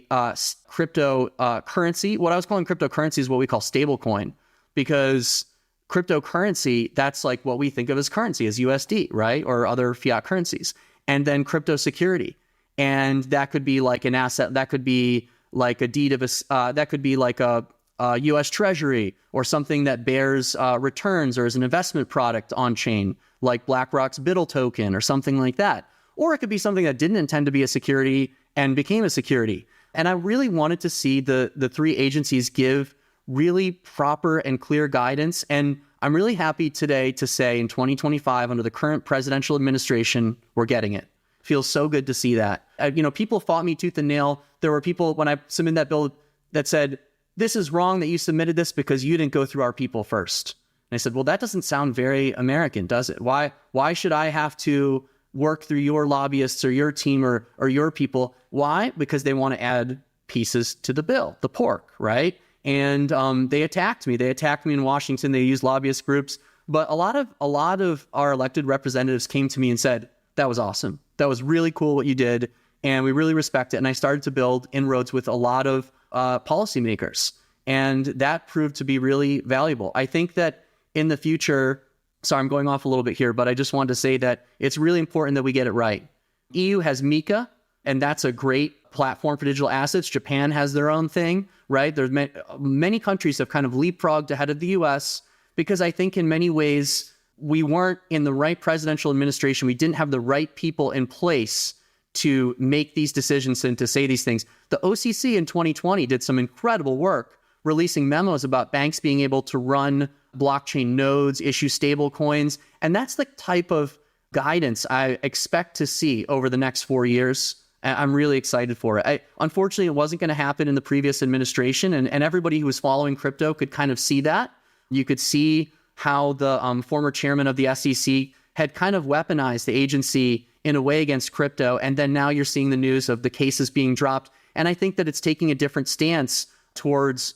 crypto currency. What I was calling cryptocurrency is what we call stablecoin, because cryptocurrency, that's like what we think of as currency, as USD, right? Or other fiat currencies. And then crypto security. And that could be like an asset, that could be like a deed of that could be like a US Treasury, or something that bears returns or is an investment product on chain, like BlackRock's BIDL token or something like that. Or it could be something that didn't intend to be a security and became a security. And I really wanted to see the 3 agencies give really proper and clear guidance. And I'm really happy today to say in 2025, under the current presidential administration, we're getting it. Feels so good to see that. People fought me tooth and nail. There were people when I submitted that bill that said, this is wrong that you submitted this because you didn't go through our people first. And I said, well, that doesn't sound very American, does it? Why should I have to work through your lobbyists or your team or your people? Why? Because they want to add pieces to the bill, the pork, right? And they attacked me. They attacked me in Washington. They used lobbyist groups. But a lot of our elected representatives came to me and said, that was awesome. That was really cool what you did. And we really respect it. And I started to build inroads with a lot of policymakers. And that proved to be really valuable. I think that in the future, sorry, I'm going off a little bit here, but I just wanted to say that it's really important that we get it right. EU has MiCA, and that's a great platform for digital assets. Japan has their own thing, right? There's many countries have kind of leapfrogged ahead of the US because I think in many ways we weren't in the right presidential administration. We didn't have the right people in place to make these decisions and to say these things. The OCC in 2020 did some incredible work releasing memos about banks being able to run blockchain nodes, issue stable coins. And that's the type of guidance I expect to see over the next 4 years. I'm really excited for it. Unfortunately, it wasn't going to happen in the previous administration. And everybody who was following crypto could kind of see that. You could see how the former chairman of the SEC had kind of weaponized the agency in a way against crypto. And then now you're seeing the news of the cases being dropped. And I think that it's taking a different stance towards,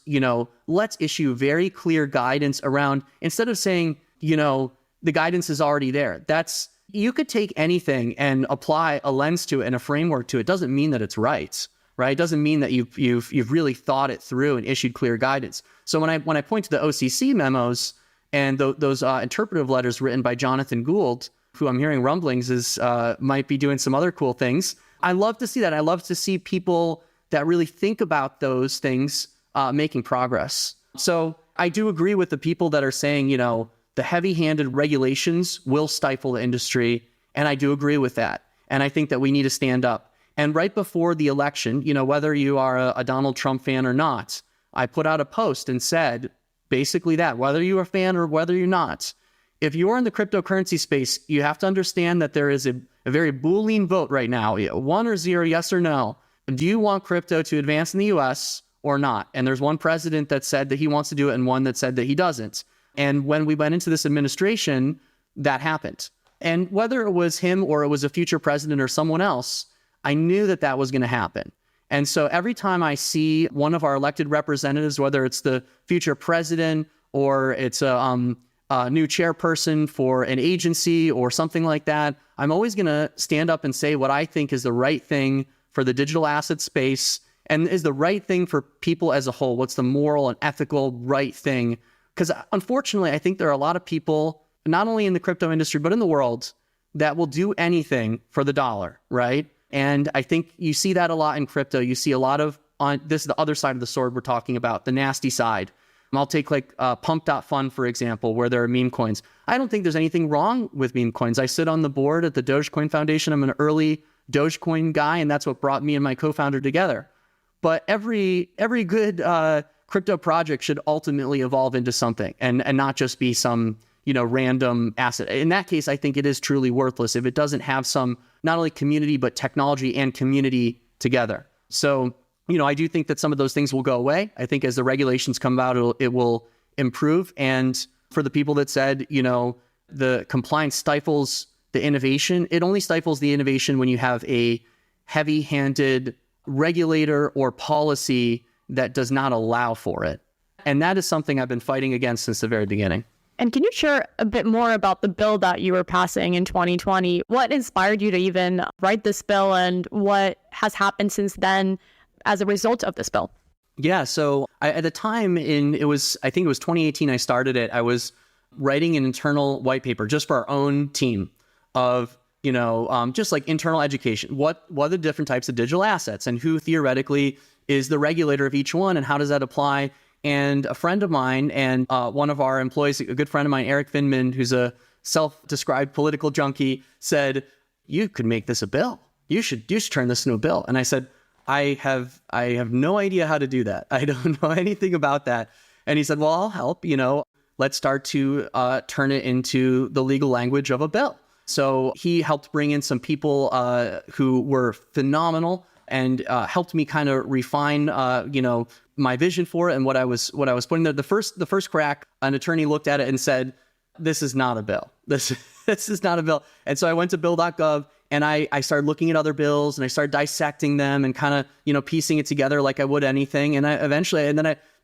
let's issue very clear guidance around, instead of saying, the guidance is already there. You could take anything and apply a lens to it and a framework to it. It doesn't mean that it's right? It doesn't mean that you've really thought it through and issued clear guidance. So when I point to the OCC memos and those interpretive letters written by Jonathan Gould, who I'm hearing rumblings might be doing some other cool things, I love to see that. I love to see people that really think about those things making progress. So I do agree with the people that are saying, the heavy-handed regulations will stifle the industry. And I do agree with that. And I think that we need to stand up. And right before the election, whether you are a Donald Trump fan or not, I put out a post and said basically that, whether you're a fan or whether you're not, if you're in the cryptocurrency space, you have to understand that there is a very Boolean vote right now, 1 or 0, yes or no. Do you want crypto to advance in the US or not? And there's one president that said that he wants to do it and one that said that he doesn't. And when we went into this administration, that happened. And whether it was him or it was a future president or someone else, I knew that that was going to happen. And so every time I see one of our elected representatives, whether it's the future president or it's a new chairperson for an agency or something like that, I'm always going to stand up and say what I think is the right thing for the digital asset space and is the right thing for people as a whole. What's the moral and ethical right thing? Because unfortunately, I think there are a lot of people, not only in the crypto industry, but in the world, that will do anything for the dollar, right? And I think you see that a lot in crypto. You see a lot of, this is the other side of the sword we're talking about, the nasty side. I'll take like pump.fun, for example, where there are meme coins. I don't think there's anything wrong with meme coins. I sit on the board at the Dogecoin Foundation. I'm an early Dogecoin guy, and that's what brought me and my co-founder together. But every good crypto project should ultimately evolve into something and not just be some random asset. In that case, I think it is truly worthless if it doesn't have some not only community but technology and community together. So I do think that some of those things will go away. I think as the regulations come out, it will improve. And for the people that said the compliance stifles the innovation, it only stifles the innovation when you have a heavy-handed regulator or policy that does not allow for it. And that is something I've been fighting against since the very beginning. And can you share a bit more about the bill that you were passing in 2020? What inspired you to even write this bill and what has happened since then as a result of this bill? Yeah, so at the time I think it was 2018 I started it. I was writing an internal white paper just for our own team of just like internal education. What are the different types of digital assets and who theoretically is the regulator of each one and how does that apply? And a friend of mine and one of our employees, a good friend of mine, Eric Finman, who's a self-described political junkie, said, "You could make this a bill. You should turn this into a bill." And I said, I have no idea how to do that. I don't know anything about that. And he said, "Well, I'll help. Let's start to turn it into the legal language of a bill." So he helped bring in some people who were phenomenal and helped me kind of refine, my vision for it and what I was putting there. The first crack, an attorney looked at it and said, "This is not a bill. This is not a bill." And so I went to bill.gov and I started looking at other bills and I started dissecting them and kind of, piecing it together like I would anything. And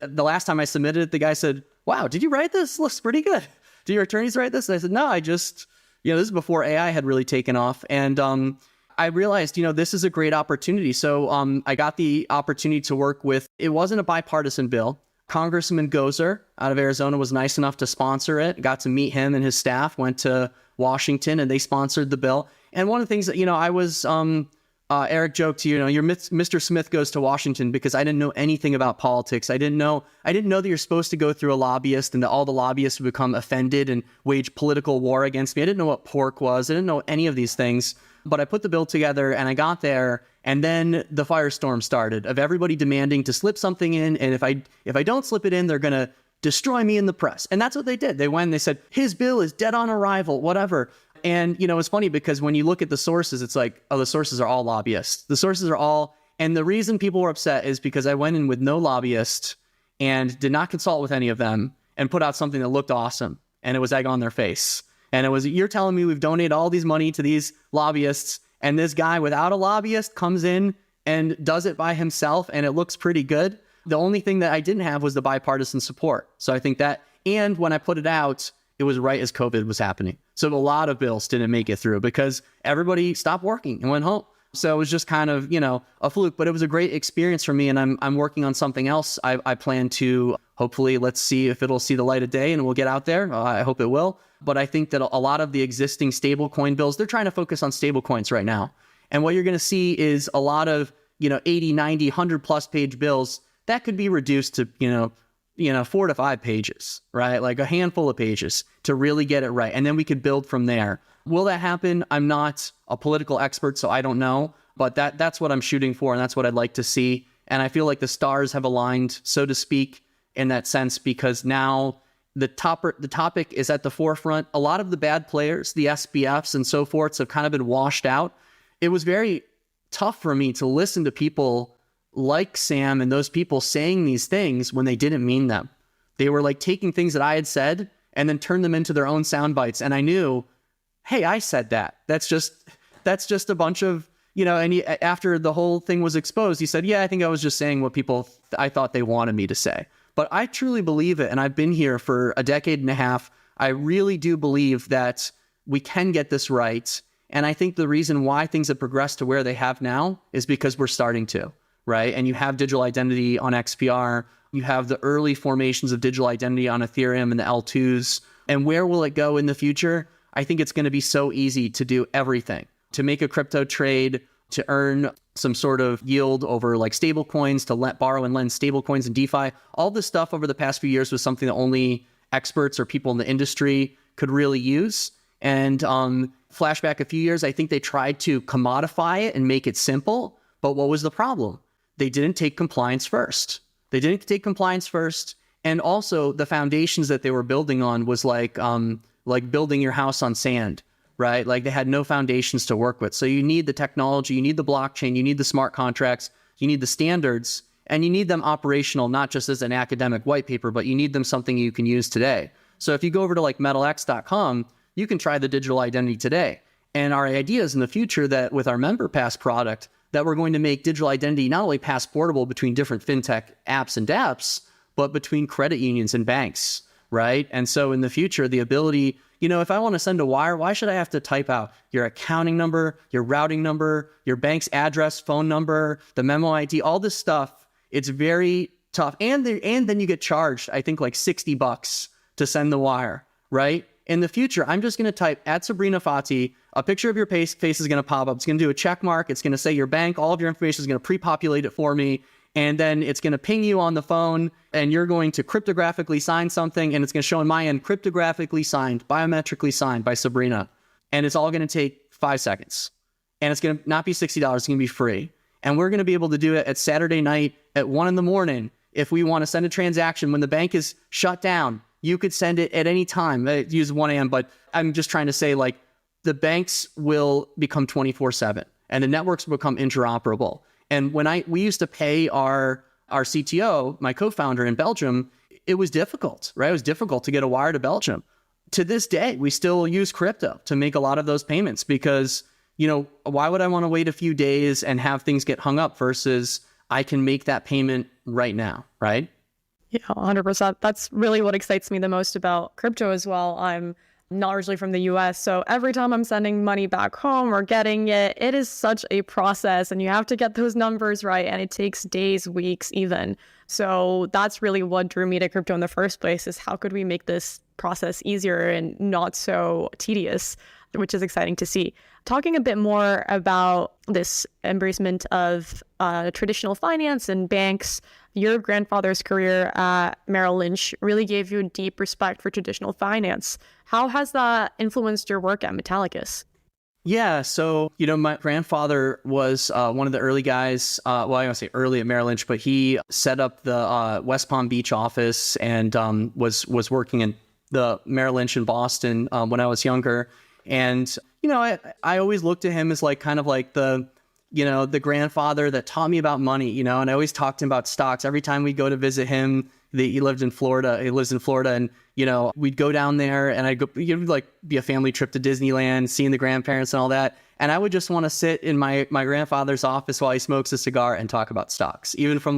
the last time I submitted it, the guy said, "Wow, did you write this? Looks pretty good. Did your attorneys write this?" And I said, "No, I just, this is before AI had really taken off." And I realized, this is a great opportunity. So I got the opportunity to work with, it wasn't a bipartisan bill. Congressman Gozer out of Arizona was nice enough to sponsor it. Got to meet him and his staff, went to Washington and they sponsored the bill. And one of the things that, I was, Eric joked, your Mr. Smith goes to Washington because I didn't know anything about politics. I didn't know that you're supposed to go through a lobbyist and that all the lobbyists would become offended and wage political war against me. I didn't know what pork was. I didn't know any of these things, but I put the bill together and I got there. And then the firestorm started of everybody demanding to slip something in. And if I don't slip it in, they're going to destroy me in the press. And that's what they did. They went and they said, his bill is dead on arrival, whatever. And, it's funny because when you look at the sources, it's like, oh, the sources are all lobbyists. The sources are all, and the reason people were upset is because I went in with no lobbyist and did not consult with any of them and put out something that looked awesome. And it was egg on their face. And it was, you're telling me we've donated all these money to these lobbyists and this guy without a lobbyist comes in and does it by himself and it looks pretty good. The only thing that I didn't have was the bipartisan support. So I think that, and when I put it out, it was right as COVID was happening. So a lot of bills didn't make it through because everybody stopped working and went home. So it was just kind of, a fluke, but it was a great experience for me. And I'm working on something else. I plan to hopefully, let's see if it'll see the light of day and we'll get out there. I hope it will. But I think that a lot of the existing stablecoin bills, they're trying to focus on stablecoins right now. And what you're going to see is a lot of, 80, 90, 100 plus page bills that could be reduced to, 4 to 5 pages, right? Like a handful of pages to really get it right. And then we could build from there. Will that happen? I'm not a political expert, so I don't know, but that's what I'm shooting for. And that's what I'd like to see. And I feel like the stars have aligned, so to speak, in that sense, because now the topic is at the forefront. A lot of the bad players, the SBFs and so forth, have kind of been washed out. It was very tough for me to listen to people like Sam and those people saying these things when they didn't mean them. They were like taking things that I had said and then turned them into their own sound bites. And I knew, hey, I said that. That's just a bunch of, and after the whole thing was exposed, he said, yeah, I think I was just saying what I thought they wanted me to say. But I truly believe it. And I've been here for a decade and a half. I really do believe that we can get this right. And I think the reason why things have progressed to where they have now is because we're starting to. Right? And you have digital identity on XPR. You have the early formations of digital identity on Ethereum and the L2s. And where will it go in the future? I think it's going to be so easy to do everything. To make a crypto trade, to earn some sort of yield over like stable coins, to borrow and lend stable coins and DeFi. All this stuff over the past few years was something that only experts or people in the industry could really use. And flashback a few years, I think they tried to commodify it and make it simple. But what was the problem? They didn't take compliance first. And also the foundations that they were building on was like building your house on sand, right? Like they had no foundations to work with. So you need the technology, you need the blockchain, you need the smart contracts, you need the standards, and you need them operational, not just as an academic white paper, but you need them something you can use today. So if you go over to like metalx.com, you can try the digital identity today. And our idea is in the future that with our member pass product, that we're going to make digital identity not only passportable between different fintech apps and dApps, but between credit unions and banks, right? And so in the future, the ability, if I want to send a wire, why should I have to type out your accounting number, your routing number, your bank's address, phone number, the memo ID, all this stuff? It's very tough. And then you get charged, I think like $60 to send the wire, right? In the future, I'm just going to type at Sabrina Fathi, a picture of your face is going to pop up. It's going to do a check mark. It's going to say your bank, all of your information is going to pre-populate it for me. And then it's going to ping you on the phone and you're going to cryptographically sign something and it's going to show on my end, cryptographically signed, biometrically signed by Sabrina. And it's all going to take 5 seconds. And it's going to not be $60, it's going to be free. And we're going to be able to do it at Saturday night at 1 a.m. If we want to send a transaction when the bank is shut down, you could send it at any time. I use 1 a.m., but I'm just trying to say like the banks will become 24/7 and the networks will become interoperable. And when we used to pay our CTO, my co-founder in Belgium, it was difficult, right? It was difficult to get a wire to Belgium. To this day, we still use crypto to make a lot of those payments because, why would I want to wait a few days and have things get hung up versus I can make that payment right now, right? Yeah, 100%. That's really what excites me the most about crypto as well. I'm not originally from the US, so every time I'm sending money back home or getting it, it is such a process and you have to get those numbers right and it takes days, weeks even. So that's really what drew me to crypto in the first place, is how could we make this process easier and not so tedious, which is exciting to see. Talking a bit more about this embracement of traditional finance and banks, your grandfather's career at Merrill Lynch really gave you a deep respect for traditional finance. How has that influenced your work at Metallicus? Yeah, so, my grandfather was one of the early guys, I don't want to say early at Merrill Lynch, but he set up the West Palm Beach office and was working in the Merrill Lynch in Boston when I was younger. And, I always looked at him as kind of like the grandfather that taught me about money, and I always talked to him about stocks. Every time we'd go to visit him, he lives in Florida, and, we'd go down there and I'd go, be a family trip to Disneyland, seeing the grandparents and all that. And I would just want to sit in my grandfather's office while he smokes a cigar and talk about stocks, even from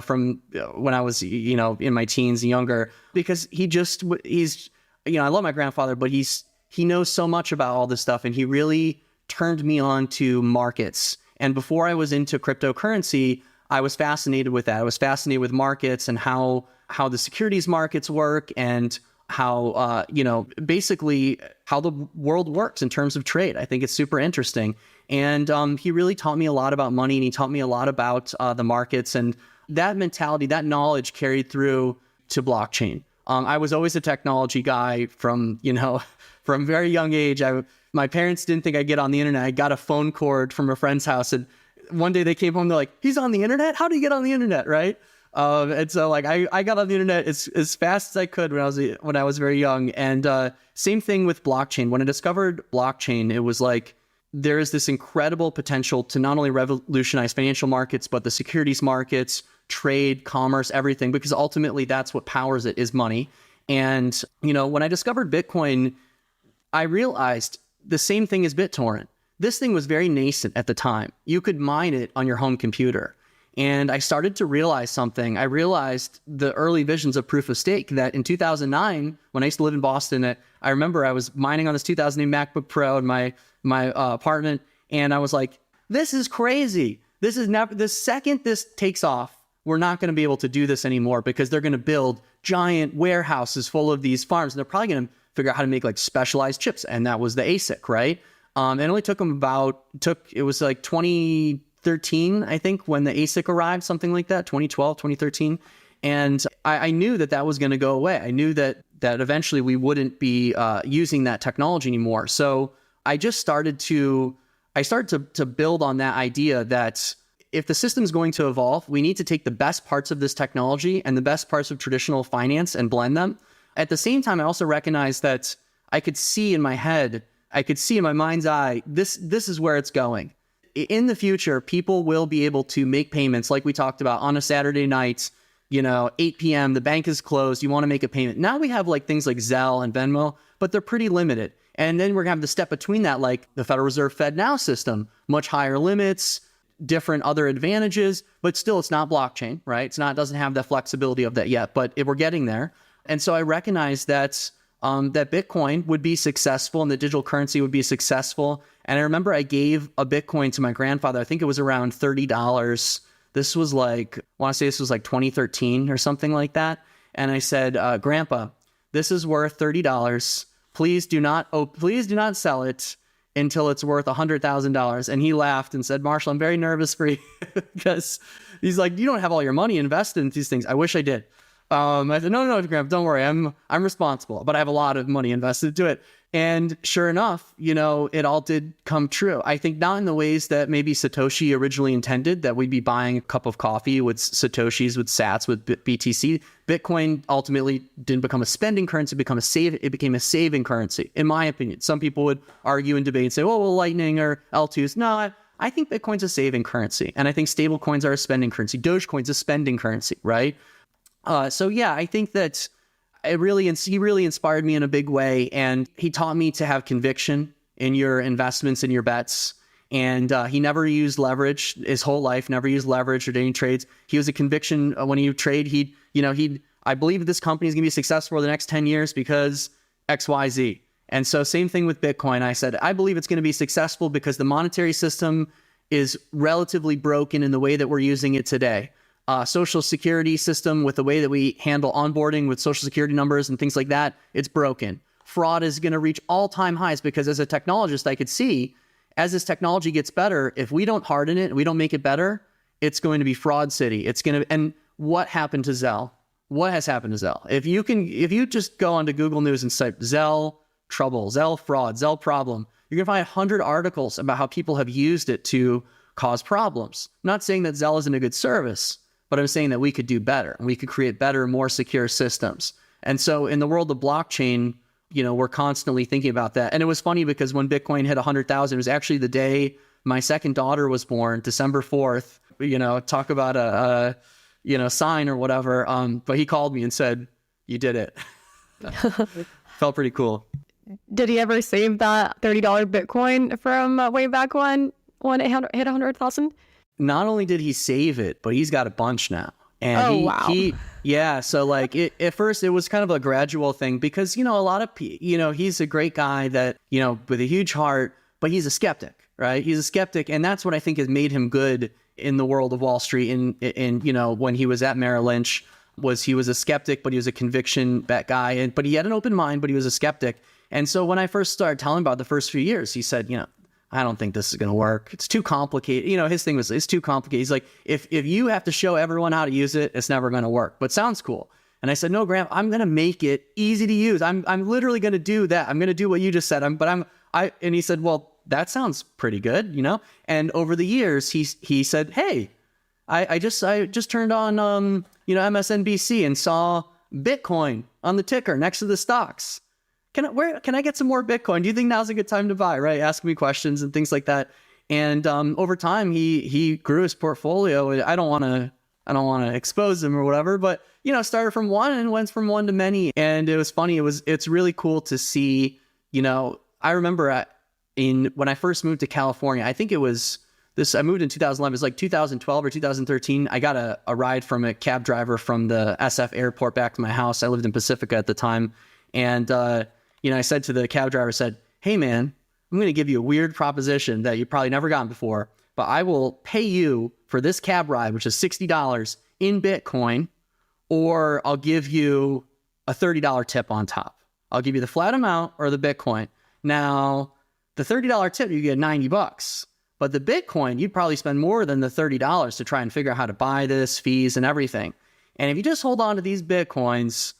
from when I was, in my teens and younger, because he's, I love my grandfather, but he knows so much about all this stuff, and he really turned me on to markets. And before I was into cryptocurrency, I was fascinated with that. I was fascinated with markets and how the securities markets work and how, basically how the world works in terms of trade. I think it's super interesting. And he really taught me a lot about money, and he taught me a lot about the markets. And that mentality, that knowledge carried through to blockchain. I was always a technology guy from a very young age. My parents didn't think I'd get on the internet. I got a phone cord from a friend's house, and one day they came home, they're like, he's on the internet? How do you get on the internet, right? And so I got on the internet as fast as I could when I was very young. And same thing with blockchain. When I discovered blockchain, it was like, there is this incredible potential to not only revolutionize financial markets, but the securities markets, trade, commerce, everything, because ultimately that's what powers it, is money. And, when I discovered Bitcoin, I realized the same thing as BitTorrent. This thing was very nascent at the time. You could mine it on your home computer. And I started to realize something. I realized the early visions of proof of stake, that in 2009, when I used to live in Boston, I remember I was mining on this 2008 MacBook Pro in my apartment, and I was like, this is crazy. This is never, the second this takes off, we're not going to be able to do this anymore, because they're going to build giant warehouses full of these farms, and they're probably going to figure out how to make specialized chips. And that was the ASIC, right? It only took them it was 2013, I think, when the ASIC arrived, something like that, 2012, 2013. And I knew that was going to go away. I knew that eventually we wouldn't be using that technology anymore. So I just started to build on that idea that if the system's going to evolve, we need to take the best parts of this technology and the best parts of traditional finance and blend them. At the same time, I also recognized that I could see in my head, I could see in my mind's eye, this is where it's going. In the future, people will be able to make payments like we talked about on a Saturday night, 8 p.m., the bank is closed, you want to make a payment. Now we have things like Zelle and Venmo, but they're pretty limited. And then we're going to have the step between that, like the Federal Reserve FedNow system, much higher limits, different other advantages, but still it's not blockchain, right? It doesn't have the flexibility of that yet, but we're getting there. And so I recognized that Bitcoin would be successful and the digital currency would be successful. And I remember I gave a Bitcoin to my grandfather. I think it was around $30. This was I want to say this was 2013 or something like that. And I said, Grandpa, this is worth $30. Please do not sell it until it's worth $100,000. And he laughed and said, Marshall, I'm very nervous for you, because he's like, you don't have all your money invested in these things. I wish I did. I said, no, Grandpa, don't worry. I'm responsible, but I have a lot of money invested into it. And sure enough, it all did come true. I think not in the ways that maybe Satoshi originally intended, that we'd be buying a cup of coffee with Satoshis, with sats, with BTC. Bitcoin ultimately didn't become a spending currency, it became a saving currency, in my opinion. Some people would argue and debate and say, oh, well, Lightning or L2s. No, I think Bitcoin's a saving currency. And I think stable coins are a spending currency. Dogecoin's a spending currency, right? So yeah, I think that he really inspired me in a big way. And he taught me to have conviction in your investments, in your bets. And he never used leverage his whole life, never used leverage or any trades. He was a conviction when he would trade. I believe this company is going to be successful for the next 10 years because X, Y, Z. And so same thing with Bitcoin. I said, I believe it's going to be successful because the monetary system is relatively broken in the way that we're using it today. Social security system, with the way that we handle onboarding with social security numbers and things like that, it's broken. Fraud is going to reach all-time highs because as a technologist, I could see as this technology gets better, if we don't harden it, we don't make it better, it's going to be fraud city. And what happened to Zelle? What has happened to Zelle? If you just go onto Google News and type Zelle trouble, Zelle fraud, Zelle problem, you're going to find 100 articles about how people have used it to cause problems. I'm not saying that Zelle isn't a good service, but I'm saying that we could do better and we could create better, more secure systems. And so in the world of blockchain, we're constantly thinking about that. And it was funny because when Bitcoin hit 100,000, it was actually the day my second daughter was born, December 4th, talk about a sign or whatever. But he called me and said, you did it. Felt pretty cool. Did he ever save that $30 Bitcoin from way back when it hit 100,000? Not only did he save it, but he's got a bunch now. And wow. So at first it was kind of a gradual thing because, a lot of he's a great guy that, with a huge heart, but he's a skeptic, right? He's a skeptic. And that's what I think has made him good in the world of Wall Street. And when he was at Merrill Lynch, he was a skeptic, but he was a conviction bet guy. But he had an open mind, but he was a skeptic. And so when I first started telling him about the first few years, he said, I don't think this is going to work. It's too complicated. His thing was, it's too complicated. He's like, if you have to show everyone how to use it, it's never going to work, but sounds cool. And I said, no, Graham, I'm going to make it easy to use. I'm literally going to do that. I'm going to do what you just said. And he said, well, that sounds pretty good, And over the years, he said, hey, I just turned on, MSNBC and saw Bitcoin on the ticker next to the stocks. Can I get some more Bitcoin? Do you think now's a good time to buy? Right? Ask me questions and things like that. And over time, he grew his portfolio. I don't want to expose him or whatever, but started from one and went from one to many. And it was funny. It's really cool to see. I remember when I first moved to California. I think it was this. I moved in 2011. It was like 2012 or 2013. I got a ride from a cab driver from the SF airport back to my house. I lived in Pacifica at the time, and I said to the cab driver, hey man, I'm going to give you a weird proposition that you probably never gotten before, but I will pay you for this cab ride, which is $60 in Bitcoin, or I'll give you a $30 tip on top. I'll give you the flat amount or the Bitcoin. Now, the $30 tip, you get $90, but the Bitcoin, you'd probably spend more than the $30 to try and figure out how to buy this, fees and everything. And if you just hold on to these Bitcoins,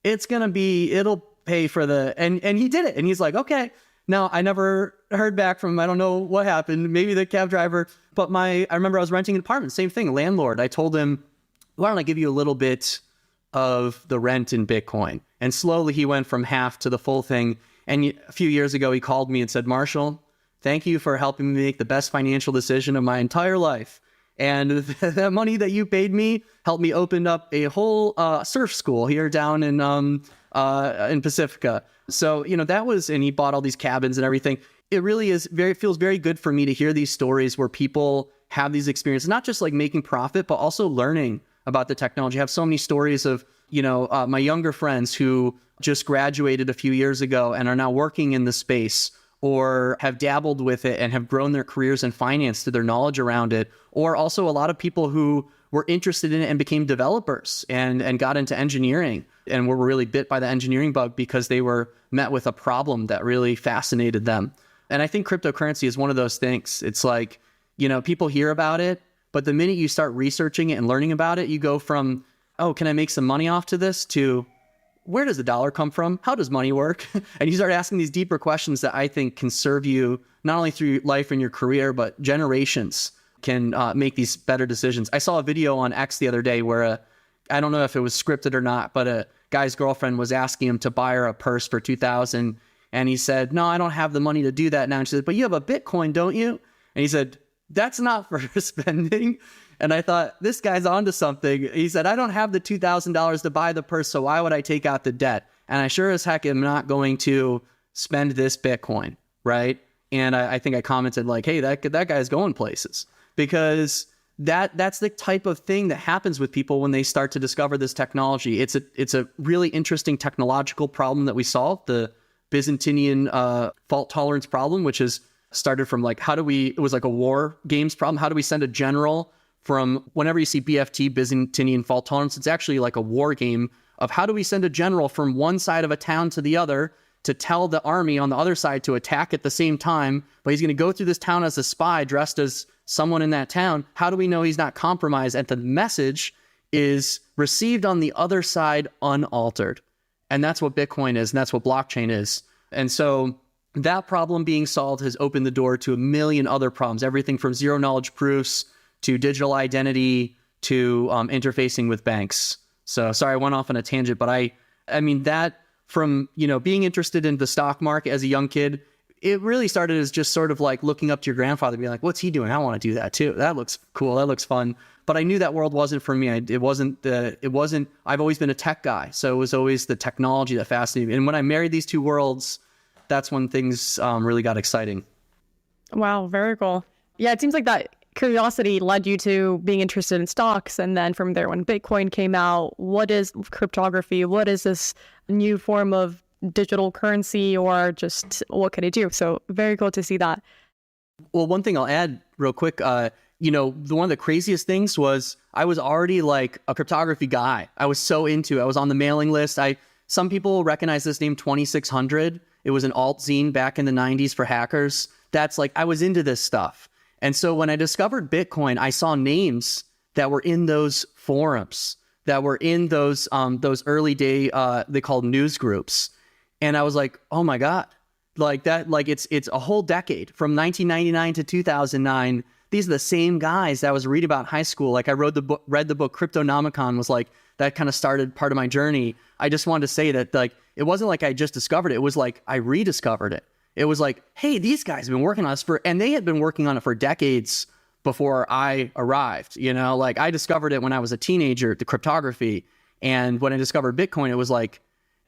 it'll pay for and he did it. And he's like, okay. Now I never heard back from him. I don't know what happened. Maybe the cab driver, but I remember I was renting an apartment, same thing, landlord. I told him, why don't I give you a little bit of the rent in Bitcoin? And slowly he went from half to the full thing. And a few years ago, he called me and said, Marshall, thank you for helping me make the best financial decision of my entire life. And the money that you paid me helped me open up a whole surf school here down in Pacifica. So, that was, and he bought all these cabins and everything. It really feels very good for me to hear these stories where people have these experiences, not just like making profit, but also learning about the technology. I have so many stories of, my younger friends who just graduated a few years ago and are now working in the space, or have dabbled with it and have grown their careers in finance through their knowledge around it. Or also a lot of people who were interested in it and became developers and got into engineering and were really bit by the engineering bug because they were met with a problem that really fascinated them. And I think cryptocurrency is one of those things. It's like, people hear about it, but the minute you start researching it and learning about it, you go from, oh, can I make some money off to this, to where does the dollar come from? How does money work? And you start asking these deeper questions that I think can serve you not only through life and your career, but generations can make these better decisions. I saw a video on X the other day where I don't know if it was scripted or not, but a guy's girlfriend was asking him to buy her a purse for $2,000. And he said, no, I don't have the money to do that now. And she said, but you have a Bitcoin, don't you? And he said, that's not for spending. And I thought, this guy's onto something. He said, I don't have the $2,000 to buy the purse, so why would I take out the debt? And I sure as heck am not going to spend this Bitcoin, right? And I think I commented like, hey, that guy's going places. Because that's the type of thing that happens with people when they start to discover this technology. It's a really interesting technological problem that we solved, the Byzantine fault tolerance problem, which is started from like, it was like a war games problem. How do we send a general from, whenever you see BFT, Byzantine fault tolerance, it's actually like a war game of how do we send a general from one side of a town to the other to tell the army on the other side to attack at the same time, but he's going to go through this town as a spy dressed as someone in that town. How do we know he's not compromised? And the message is received on the other side unaltered. And that's what Bitcoin is, and that's what blockchain is. And so that problem being solved has opened the door to a million other problems, everything from zero knowledge proofs to digital identity to interfacing with banks. So sorry, I went off on a tangent, but I mean that from, being interested in the stock market as a young kid, it really started as just sort of like looking up to your grandfather and being like, what's he doing? I want to do that too. That looks cool. That looks fun. But I knew that world wasn't for me. I've always been a tech guy. So it was always the technology that fascinated me. And when I married these two worlds, that's when things really got exciting. Wow, very cool. Yeah, it seems like that curiosity led you to being interested in stocks. And then from there, when Bitcoin came out, what is cryptography? What is this new form of digital currency, or just what could it do? So very cool to see that. Well, one thing I'll add real quick, one of the craziest things was I was already like a cryptography guy. I was so into it. I was on the mailing list. Some people recognize this name 2600. It was an alt zine back in the 90s for hackers. That's like, I was into this stuff. And so when I discovered Bitcoin, I saw names that were in those forums, that were in those early day, they called news groups. And I was like, oh my God, like that, like it's a whole decade from 1999 to 2009. These are the same guys that I was reading about in high school. Like I read the book Cryptonomicon, was like, that kind of started part of my journey. I just wanted to say that like, it wasn't like I just discovered it. It was like, I rediscovered it. It was like, hey, these guys have been working on this and they had been working on it for decades before I arrived. Like I discovered it when I was a teenager, the cryptography. And when I discovered Bitcoin, it was like,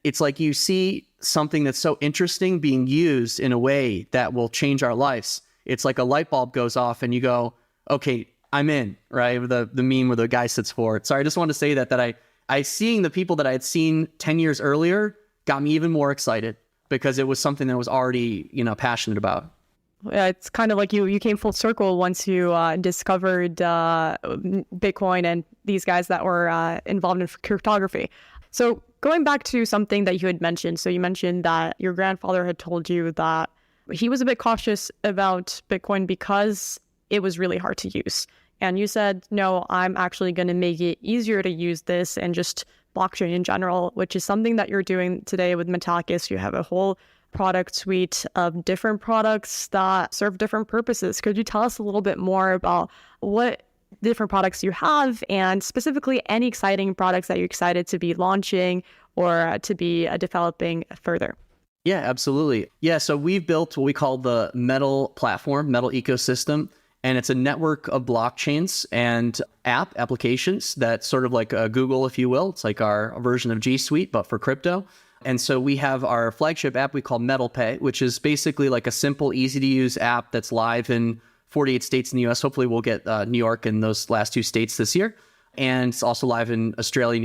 it's like you see something that's so interesting being used in a way that will change our lives. It's like a light bulb goes off and you go, okay, I'm in, right? The meme where the guy sits forward. Sorry, I just wanted to say that I seeing the people that I had seen 10 years earlier got me even more excited because it was something that I was already, passionate about. Yeah, it's kind of like you came full circle once you discovered Bitcoin and these guys that were involved in cryptography. So going back to something that you had mentioned, so you mentioned that your grandfather had told you that he was a bit cautious about Bitcoin because it was really hard to use. And you said, no, I'm actually going to make it easier to use this and just blockchain in general, which is something that you're doing today with Metallicus. You have a whole product suite of different products that serve different purposes. Could you tell us a little bit more about what different products you have, and specifically any exciting products that you're excited to be launching or to be developing further? Yeah, absolutely. Yeah, so we've built what we call the Metal platform, Metal ecosystem, and it's a network of blockchains and applications that's sort of like Google, if you will. It's like our version of G Suite, but for crypto. And so we have our flagship app we call Metal Pay, which is basically like a simple, easy to use app that's live in 48 states in the US. Hopefully we'll get New York and those last two states this year. And it's also live in Australia,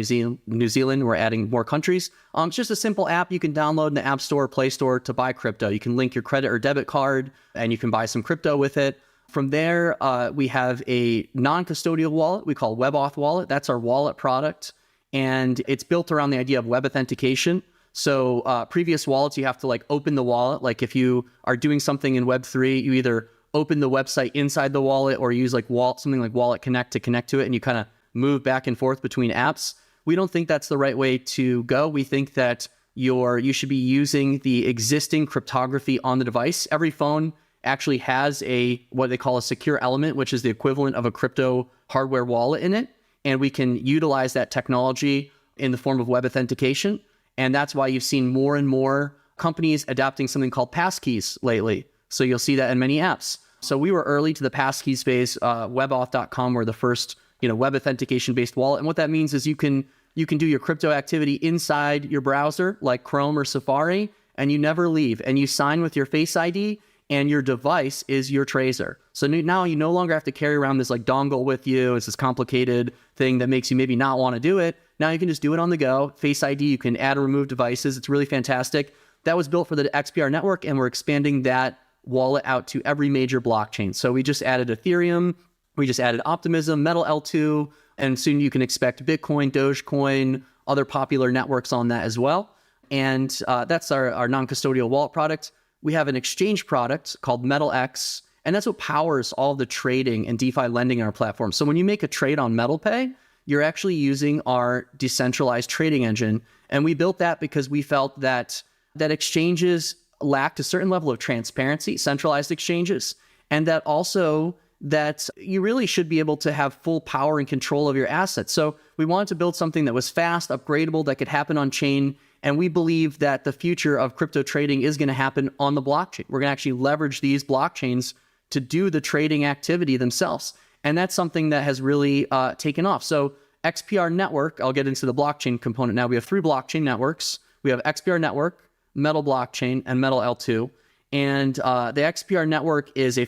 New Zealand. We're adding more countries. It's just a simple app you can download in the App Store, Play Store to buy crypto. You can link your credit or debit card and you can buy some crypto with it. From there, we have a non-custodial wallet we call WebAuth Wallet. That's our wallet product. And it's built around the idea of web authentication. So previous wallets, you have to like open the wallet. Like if you are doing something in Web3, you either open the website inside the wallet or use like something like Wallet Connect to connect to it, and you kind of move back and forth between apps. We don't think that's the right way to go. We think that you should be using the existing cryptography on the device. Every phone actually has what they call a secure element, which is the equivalent of a crypto hardware wallet in it. And we can utilize that technology in the form of web authentication. And that's why you've seen more and more companies adopting something called passkeys lately. So you'll see that in many apps. So we were early to the passkey space. Webauth.com were the first, web authentication-based wallet. And what that means is you can do your crypto activity inside your browser, like Chrome or Safari, and you never leave. And you sign with your Face ID, and your device is your tracer. So now you no longer have to carry around this like dongle with you. It's this complicated thing that makes you maybe not want to do it. Now you can just do it on the go. Face ID, you can add or remove devices. It's really fantastic. That was built for the XPR network, and we're expanding that wallet out to every major blockchain. So we just added Ethereum, we just added Optimism, Metal L2, and soon you can expect Bitcoin, Dogecoin, other popular networks on that as well. And that's our non-custodial wallet product. We have an exchange product called MetalX, and that's what powers all the trading and DeFi lending in our platform. So when you make a trade on MetalPay, you're actually using our decentralized trading engine. And we built that because we felt that exchanges lacked a certain level of transparency, centralized exchanges, and that also that you really should be able to have full power and control of your assets. So we wanted to build something that was fast, upgradable, that could happen on chain. And we believe that the future of crypto trading is going to happen on the blockchain. We're going to actually leverage these blockchains to do the trading activity themselves. And that's something that has really taken off. So XPR network, I'll get into the blockchain component now. We have 3 blockchain networks. We have XPR network, Metal blockchain, and Metal L2. And the XPR network is a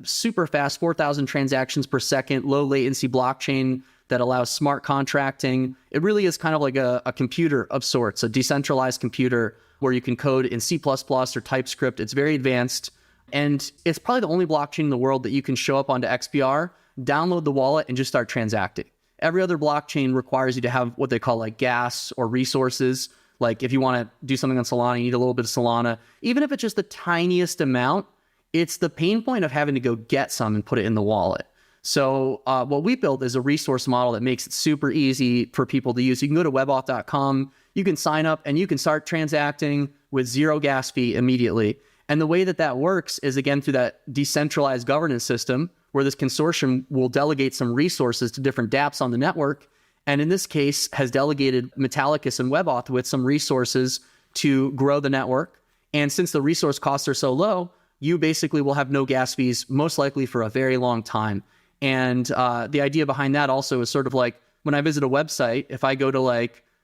super fast, 4,000 transactions per second, low latency blockchain that allows smart contracting. It really is kind of like a computer of sorts, a decentralized computer where you can code in C++ or TypeScript. It's very advanced. And it's probably the only blockchain in the world that you can show up onto XPR, download the wallet, and just start transacting. Every other blockchain requires you to have what they call like gas or resources. Like if you want to do something on Solana, you need a little bit of Solana. Even if it's just the tiniest amount, it's the pain point of having to go get some and put it in the wallet. So what we built is a resource model that makes it super easy for people to use. You can go to webauth.com, you can sign up, and you can start transacting with 0 gas fee immediately. And the way that works is, again, through that decentralized governance system where this consortium will delegate some resources to different dApps on the network. And in this case, has delegated Metallicus and WebAuth with some resources to grow the network. And since the resource costs are so low, you basically will have no gas fees, most likely for a very long time. And the idea behind that also is sort of like when I visit a website, if I go to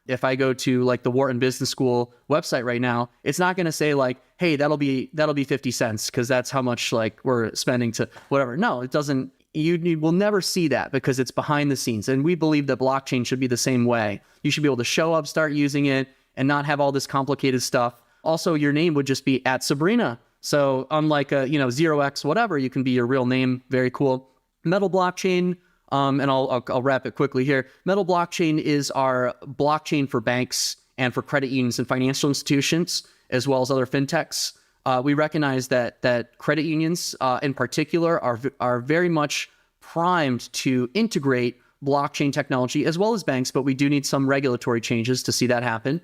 the Wharton Business School website right now, it's not going to say like, hey, that'll be 50 cents because that's how much like we're spending to whatever. No, it doesn't. You will never see that because it's behind the scenes. And we believe that blockchain should be the same way. You should be able to show up, start using it, and not have all this complicated stuff. Also, your name would just be @Sabrina. So unlike a 0x whatever, you can be your real name. Very cool. Metal blockchain, and I'll wrap it quickly here. Metal blockchain is our blockchain for banks and for credit unions and financial institutions, as well as other fintechs. We recognize that credit unions in particular are very much primed to integrate blockchain technology as well as banks, but we do need some regulatory changes to see that happen.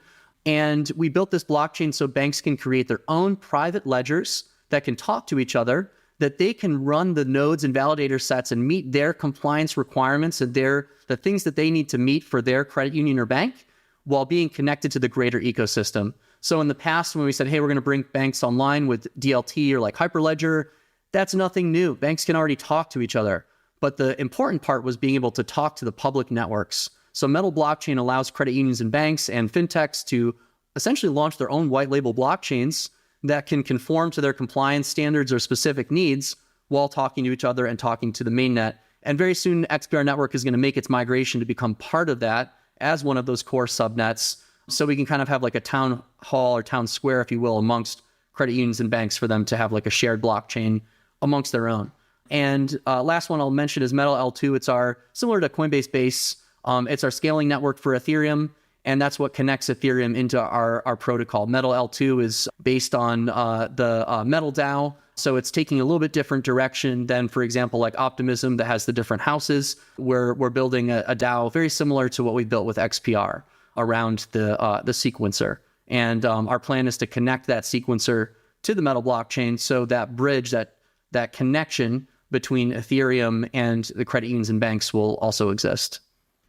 And we built this blockchain so banks can create their own private ledgers that can talk to each other, that they can run the nodes and validator sets and meet their compliance requirements and the things that they need to meet for their credit union or bank while being connected to the greater ecosystem. So in the past, when we said, hey, we're going to bring banks online with DLT or like Hyperledger, that's nothing new. Banks can already talk to each other. But the important part was being able to talk to the public networks. So Metal blockchain allows credit unions and banks and fintechs to essentially launch their own white label blockchains that can conform to their compliance standards or specific needs while talking to each other and talking to the mainnet. And very soon, XPR Network is going to make its migration to become part of that as one of those core subnets. So we can kind of have like a town hall or town square, if you will, amongst credit unions and banks for them to have like a shared blockchain amongst their own. And last one I'll mention is Metal L2. It's similar to Coinbase Base. It's our scaling network for Ethereum. And that's what connects Ethereum into our protocol. Metal L2 is based on the Metal DAO. So it's taking a little bit different direction than, for example, like Optimism that has the different houses. We're building a DAO very similar to what we built with XPR around the sequencer. And our plan is to connect that sequencer to the Metal blockchain, so that bridge, that connection between Ethereum and the credit unions and banks will also exist.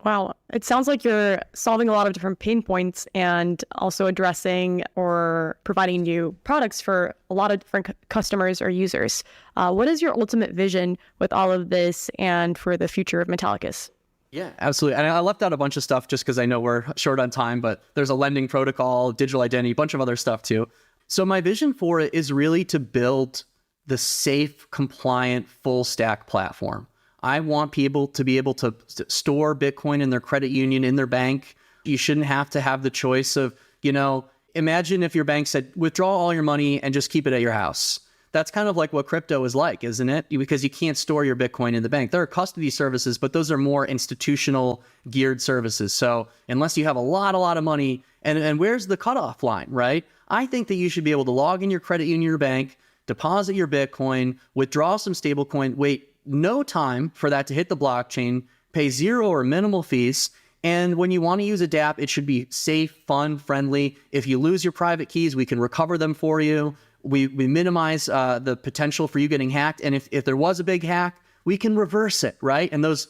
Wow. It sounds like you're solving a lot of different pain points and also addressing or providing new products for a lot of different customers or users. What is your ultimate vision with all of this and for the future of Metallicus? Yeah, absolutely. And I left out a bunch of stuff just because I know we're short on time, but there's a lending protocol, digital identity, a bunch of other stuff too. So my vision for it is really to build the safe, compliant, full stack platform. I want people to be able to store Bitcoin in their credit union, in their bank. You shouldn't have to have the choice of, imagine if your bank said, withdraw all your money and just keep it at your house. That's kind of like what crypto is like, isn't it? Because you can't store your Bitcoin in the bank. There are custody services, but those are more institutional geared services. So unless you have a lot of money, and where's the cutoff line, right? I think that you should be able to log in your credit union or bank, deposit your Bitcoin, withdraw some stablecoin, wait no time for that to hit the blockchain, pay zero or minimal fees. And when you want to use a dApp, it should be safe, fun, friendly. If you lose your private keys, we can recover them for you. We minimize the potential for you getting hacked. And if there was a big hack, we can reverse it, right? And those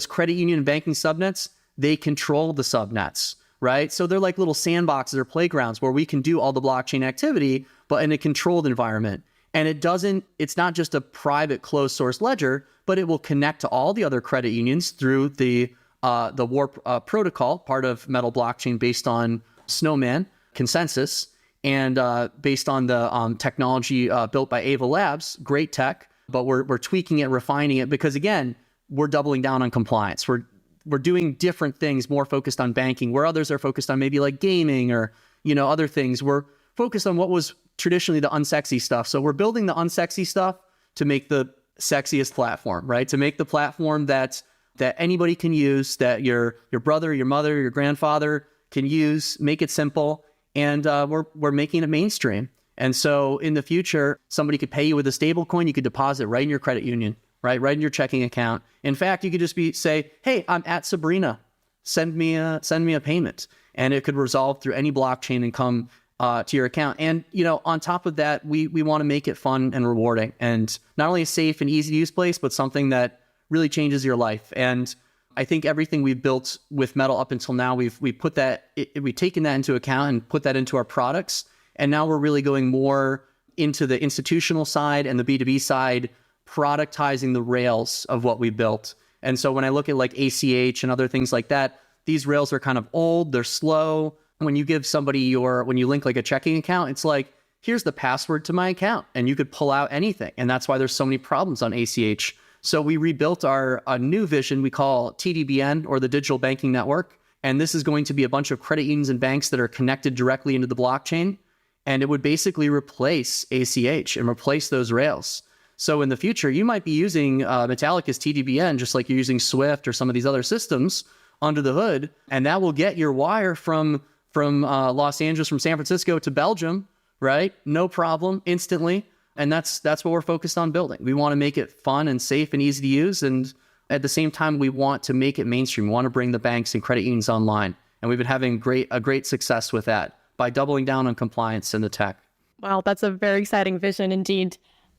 credit union and banking subnets, they control the subnets, right? So they're like little sandboxes or playgrounds where we can do all the blockchain activity, but in a controlled environment. And it's not just a private closed source ledger, but it will connect to all the other credit unions through the Warp protocol, part of Metal blockchain based on Snowman consensus, and based on the technology built by Ava Labs, great tech, but we're tweaking it, refining it, because again, we're doubling down on compliance. We're doing different things, more focused on banking, where others are focused on maybe like gaming or other things. We're focused on what was traditionally the unsexy stuff. So we're building the unsexy stuff to make the sexiest platform, right? To make the platform that anybody can use, that your brother, your mother, your grandfather can use, make it simple. And we're making it mainstream. And so in the future, somebody could pay you with a stable coin, you could deposit right in your credit union, right in your checking account. In fact, you could just say, hey, I'm at Sabrina, send me a payment. And it could resolve through any blockchain and come to your account. And, on top of that, we want to make it fun and rewarding, and not only a safe and easy to use place, but something that really changes your life. And I think everything we've built with Metal up until now, we've taken that into account and put that into our products. And now we're really going more into the institutional side and the B2B side, productizing the rails of what we built. And so when I look at like ACH and other things like that, these rails are kind of old, they're slow. When you give somebody when you link like a checking account, it's like, here's the password to my account, and you could pull out anything. And that's why there's so many problems on ACH. So we rebuilt a new vision we call TDBN, or the Digital Banking Network. And this is going to be a bunch of credit unions and banks that are connected directly into the blockchain. And it would basically replace ACH and replace those rails. So in the future, you might be using Metallicus TDBN, just like you're using Swift or some of these other systems under the hood. And that will get your wire from Los Angeles, from San Francisco to Belgium, right? No problem, instantly. And that's what we're focused on building. We want to make it fun and safe and easy to use. And at the same time, we want to make it mainstream. We want to bring the banks and credit unions online. And we've been having a great success with that by doubling down on compliance and the tech. Wow, that's a very exciting vision indeed.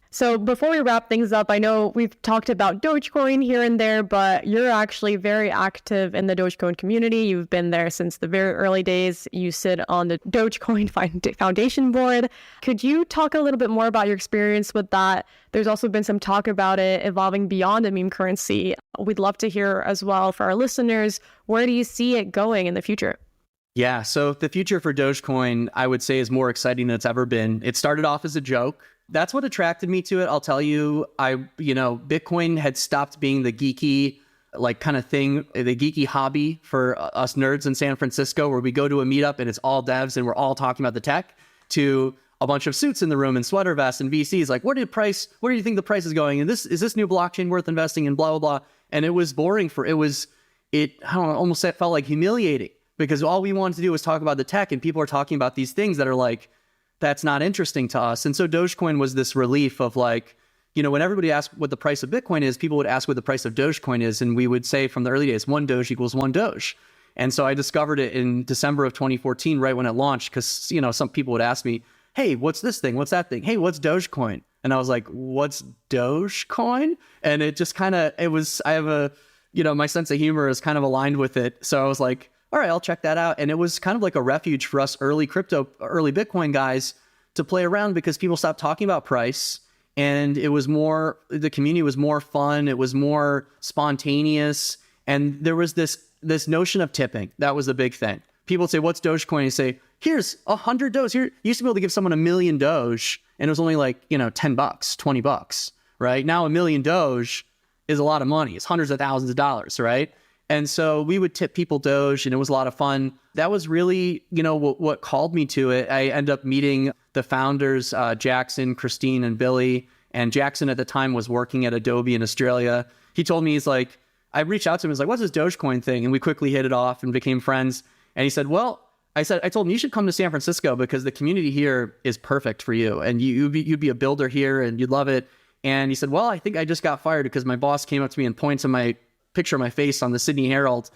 So before we wrap things up, I know we've talked about Dogecoin here and there, but you're actually very active in the Dogecoin community. You've been there since the very early days. You sit on the Dogecoin Foundation board. Could you talk a little bit more about your experience with that? There's also been some talk about it evolving beyond a meme currency. We'd love to hear as well for our listeners, where do you see it going in the future? Yeah, so the future for Dogecoin, I would say, is more exciting than it's ever been. It started off as a joke. That's what attracted me to it. I'll tell you, Bitcoin had stopped being the geeky, kind of thing, the geeky hobby for us nerds in San Francisco, where we go to a meetup and it's all devs and we're all talking about the tech, to a bunch of suits in the room and sweater vests and VCs. Like, where do you think the price is going? And is this new blockchain worth investing in? Blah, blah, blah. And it was boring. Almost felt like humiliating because all we wanted to do was talk about the tech, and people are talking about these things that are like, that's not interesting to us. And so Dogecoin was this relief of like, when everybody asked what the price of Bitcoin is, people would ask what the price of Dogecoin is. And we would say from the early days, 1 Doge equals 1 Doge. And so I discovered it in December of 2014, right when it launched, because, some people would ask me, hey, what's this thing? What's that thing? Hey, what's Dogecoin? And I was like, what's Dogecoin? And it just I have my sense of humor is kind of aligned with it. So I was like, all right, I'll check that out. And it was kind of like a refuge for us early Bitcoin guys to play around, because people stopped talking about price, and the community was more fun. It was more spontaneous. And there was this notion of tipping. That was the big thing. People would say, what's Dogecoin? You say, here's 100 Doge. Here, you used to be able to give someone 1 million Doge, and it was only like, $10, $20, right? Now 1 million Doge is a lot of money. It's hundreds of thousands of dollars, right? And so we would tip people Doge, and it was a lot of fun. That was really, what called me to it. I ended up meeting the founders, Jackson, Christine, and Billy. And Jackson at the time was working at Adobe in Australia. He told me, I reached out to him. He's like, what's this Dogecoin thing? And we quickly hit it off and became friends. And he said, I told him, you should come to San Francisco, because the community here is perfect for you. And you'd be a builder here, and you'd love it. And he said, well, I think I just got fired because my boss came up to me and points to my picture of my face on the Sydney Herald.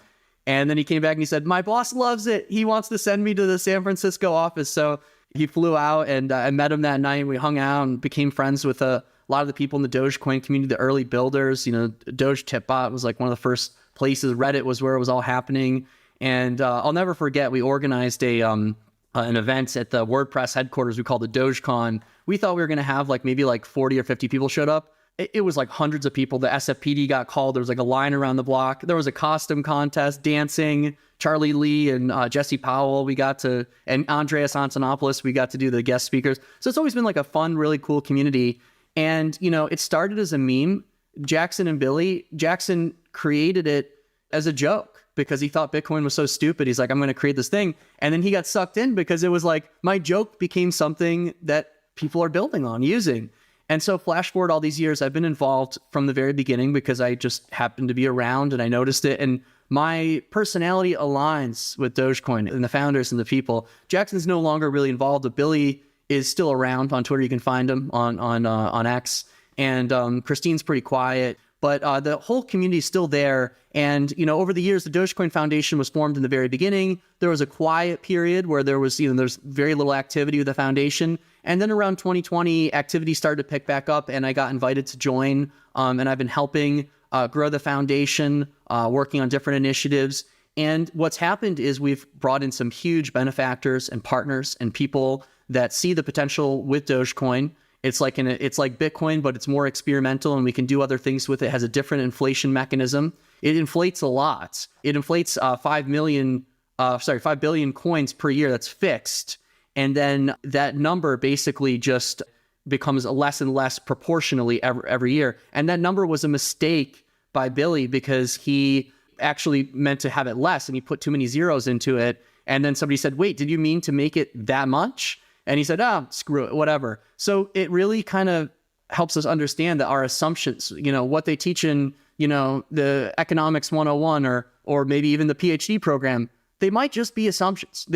And then he came back and he said, my boss loves it. He wants to send me to the San Francisco office. So he flew out, and I met him that night. We hung out and became friends with a lot of the people in the Dogecoin community, the early builders. Doge Tipbot was like one of the first places. Reddit was where it was all happening. And I'll never forget, we organized an event at the WordPress headquarters we called the DogeCon. We thought we were going to have maybe 40 or 50 people showed up. It was like hundreds of people. The SFPD got called. There was a line around the block. There was a costume contest, dancing. Charlie Lee and Jesse Powell, and Andreas Antonopoulos, we got to do the guest speakers. So it's always been a fun, really cool community. And, it started as a meme. Jackson created it as a joke because he thought Bitcoin was so stupid. He's like, I'm going to create this thing. And then he got sucked in because it was my joke became something that people are building on, using. And so flash forward all these years, I've been involved from the very beginning because I just happened to be around and I noticed it. And my personality aligns with Dogecoin and the founders and the people. Jackson's no longer really involved, but Billy is still around on Twitter. You can find him on X. And Christine's pretty quiet. But the whole community is still there. And, over the years, the Dogecoin Foundation was formed in the very beginning. There was a quiet period where there's very little activity with the foundation. And then around 2020, activity started to pick back up, and I got invited to join. And I've been helping grow the foundation, working on different initiatives. And what's happened is we've brought in some huge benefactors and partners and people that see the potential with Dogecoin. It's like Bitcoin, but it's more experimental, and we can do other things with it. It has a different inflation mechanism. It inflates a lot. It inflates 5 billion coins per year. That's fixed. And then that number basically just becomes less and less proportionally every year. And that number was a mistake by Billy because he actually meant to have it less, and he put too many zeros into it. And then somebody said, wait, did you mean to make it that much? And he said, screw it, whatever. So it really kind of helps us understand that our assumptions, what they teach in, the economics 101 or maybe even the PhD program, they might just be assumptions.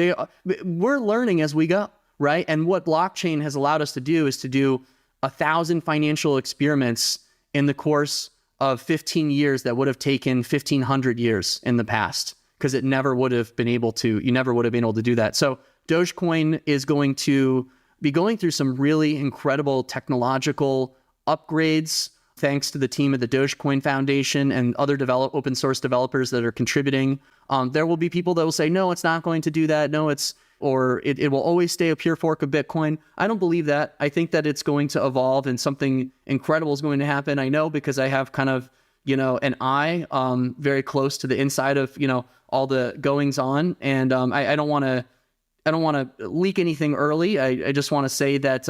We're learning as we go, right? And what blockchain has allowed us to do is to do 1,000 financial experiments in the course of 15 years that would have taken 1,500 years in the past, because you never would have been able to do that. So Dogecoin is going to be going through some really incredible technological upgrades thanks to the team at the Dogecoin Foundation and other open source developers that are contributing. There will be people that will say, no, it's not going to do that. No, it will always stay a pure fork of Bitcoin. I don't believe that. I think that it's going to evolve and something incredible is going to happen. I know because I have kind of, an eye very close to the inside of, all the goings on. And I don't want to leak anything early. I just want to say that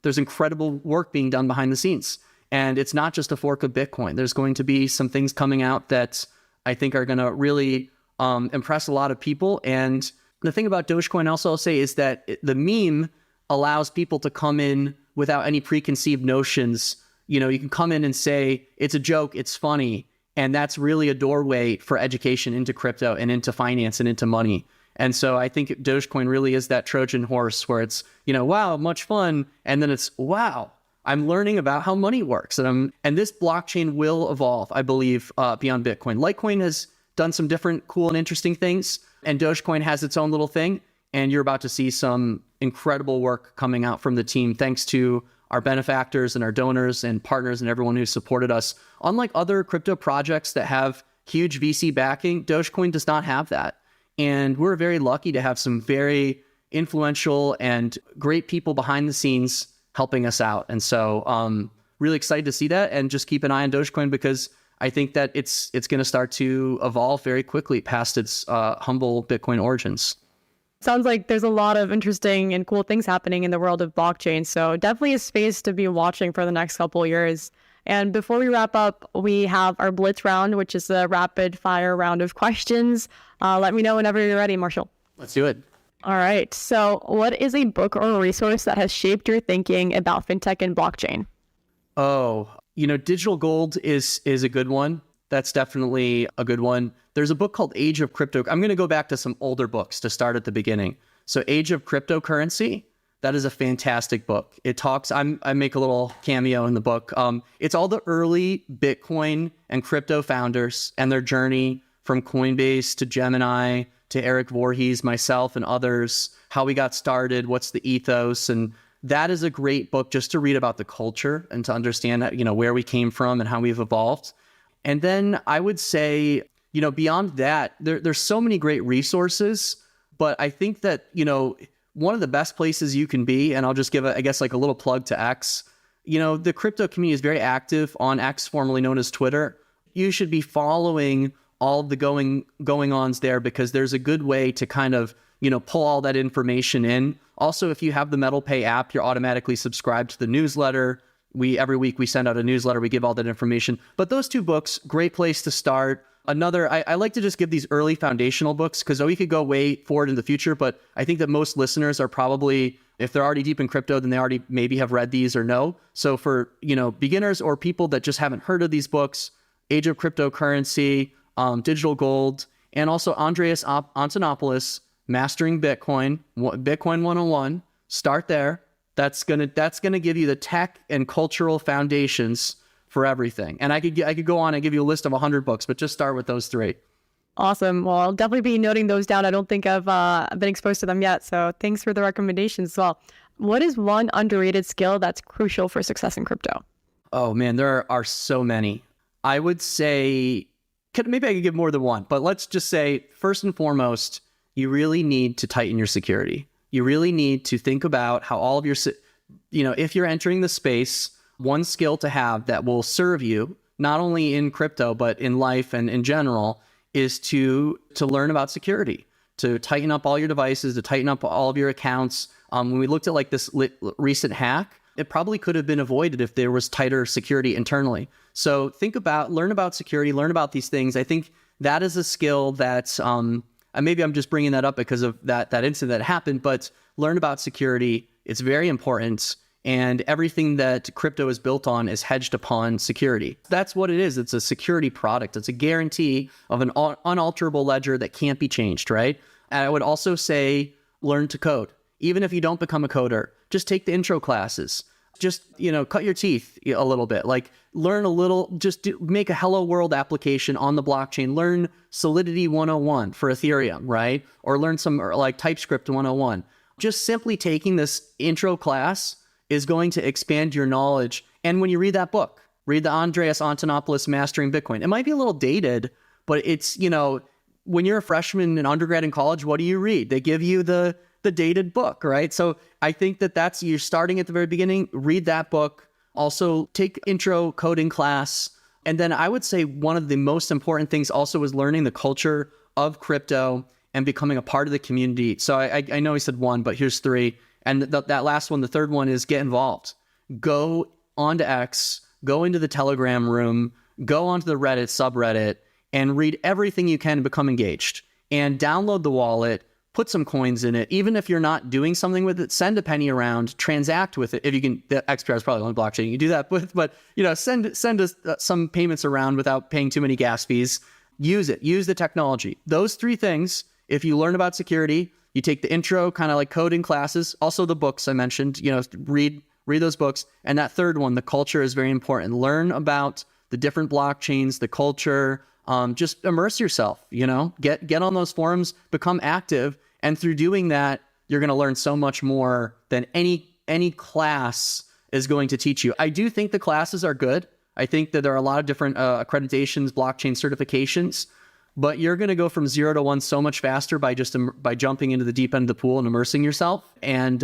there's incredible work being done behind the scenes. And it's not just a fork of Bitcoin. There's going to be some things coming out that I think are going to really impress a lot of people. And the thing about Dogecoin also I'll say is that the meme allows people to come in without any preconceived notions. You can come in and say, it's a joke, it's funny. And that's really a doorway for education into crypto and into finance and into money. And so I think Dogecoin really is that Trojan horse where it's, wow, much fun. And then it's, wow, I'm learning about how money works. And this blockchain will evolve, I believe, beyond Bitcoin. Litecoin has done some different cool and interesting things, and Dogecoin has its own little thing. And you're about to see some incredible work coming out from the team, thanks to our benefactors and our donors and partners and everyone who supported us. Unlike other crypto projects that have huge VC backing, Dogecoin does not have that. And we're very lucky to have some very influential and great people behind the scenes helping us out. And so really excited to see that, and just keep an eye on Dogecoin, because I think that it's going to start to evolve very quickly past its humble Bitcoin origins. Sounds like there's a lot of interesting and cool things happening in the world of blockchain. So definitely a space to be watching for the next couple of years. And before we wrap up, we have our Blitz round, which is a rapid fire round of questions. Let me know whenever you're ready, Marshall. Let's do it. All right. So what is a book or a resource that has shaped your thinking about fintech and blockchain? Oh, Digital Gold is a good one. That's definitely a good one. There's a book called Age of Crypto. I'm going to go back to some older books to start at the beginning. So Age of Cryptocurrency, that is a fantastic book. It talks, I make a little cameo in the book. It's all the early Bitcoin and crypto founders and their journey from Coinbase to Gemini to Eric Voorhees, myself, and others, how we got started, what's the ethos. And that is a great book just to read about the culture and to understand that, where we came from and how we've evolved. And then I would say, beyond that, there's so many great resources, but I think that, one of the best places you can be, and I'll just give a little plug to X, the crypto community is very active on X, formerly known as Twitter. You should be following all the going-ons there, because there's a good way to kind of, pull all that information in. Also, if you have the MetalPay app, you're automatically subscribed to the newsletter. Every week we send out a newsletter, we give all that information. But those two books, great place to start. Another, I like to just give these early foundational books, because we could go way forward in the future, but I think that most listeners are probably, if they're already deep in crypto, then they already maybe have read these or know. So for, beginners or people that just haven't heard of these books, Age of Cryptocurrency, Digital Gold, and also Andreas Antonopoulos, Mastering Bitcoin, Bitcoin 101, start there. That's gonna give you the tech and cultural foundations for everything. And I could go on and give you a list of 100 books, but just start with those three. Awesome. Well, I'll definitely be noting those down. I don't think I've been exposed to them yet. So thanks for the recommendations as well. What is one underrated skill that's crucial for success in crypto? Oh man, there are so many. I would say, maybe I could give more than one, but let's just say, first and foremost, you really need to tighten your security. You really need to think about how all of your, if you're entering the space, one skill to have that will serve you, not only in crypto, but in life and in general, is to learn about security, to tighten up all your devices, to tighten up all of your accounts. When we looked at this recent hack, it probably could have been avoided if there was tighter security internally. So learn about security, learn about these things. I think that is a skill that's, and maybe I'm just bringing that up because of that incident that happened, but learn about security. It's very important. And everything that crypto is built on is hedged upon security. That's what it is. It's a security product. It's a guarantee of an unalterable ledger that can't be changed, right? And I would also say, learn to code. Even if you don't become a coder, just take the intro classes. Just, cut your teeth a little bit. Learn a little, make a hello world application on the blockchain. Learn Solidity 101 for Ethereum, right? Or learn some TypeScript 101. Just simply taking this intro class is going to expand your knowledge. And when you read that book, read the Andreas Antonopoulos Mastering Bitcoin. It might be a little dated, but it's, when you're a freshman in undergrad in college, what do you read? They give you the dated book, right? So I think that's, you're starting at the very beginning, read that book, also take intro coding class. And then I would say one of the most important things also is learning the culture of crypto and becoming a part of the community. So I know I said one, but here's three. And that last one, the third one, is get involved. Go onto X, go into the Telegram room, go onto the Reddit subreddit, and read everything you can and become engaged. And download the wallet, put some coins in it. Even if you're not doing something with it, send a penny around, transact with it. If you can, the XPR is probably the only blockchain you can do that with, but send us some payments around without paying too many gas fees. Use it. Use the technology. Those three things, if you learn about security, you take the intro, kind of like coding classes, also the books I mentioned, read those books. And that third one, the culture, is very important. Learn about the different blockchains, the culture, just immerse yourself, get on those forums, become active. And through doing that, you're going to learn so much more than any class is going to teach you. I do think the classes are good. I think that there are a lot of different accreditations, blockchain certifications, but you're going to go from 0 to 1 so much faster by jumping into the deep end of the pool and immersing yourself. And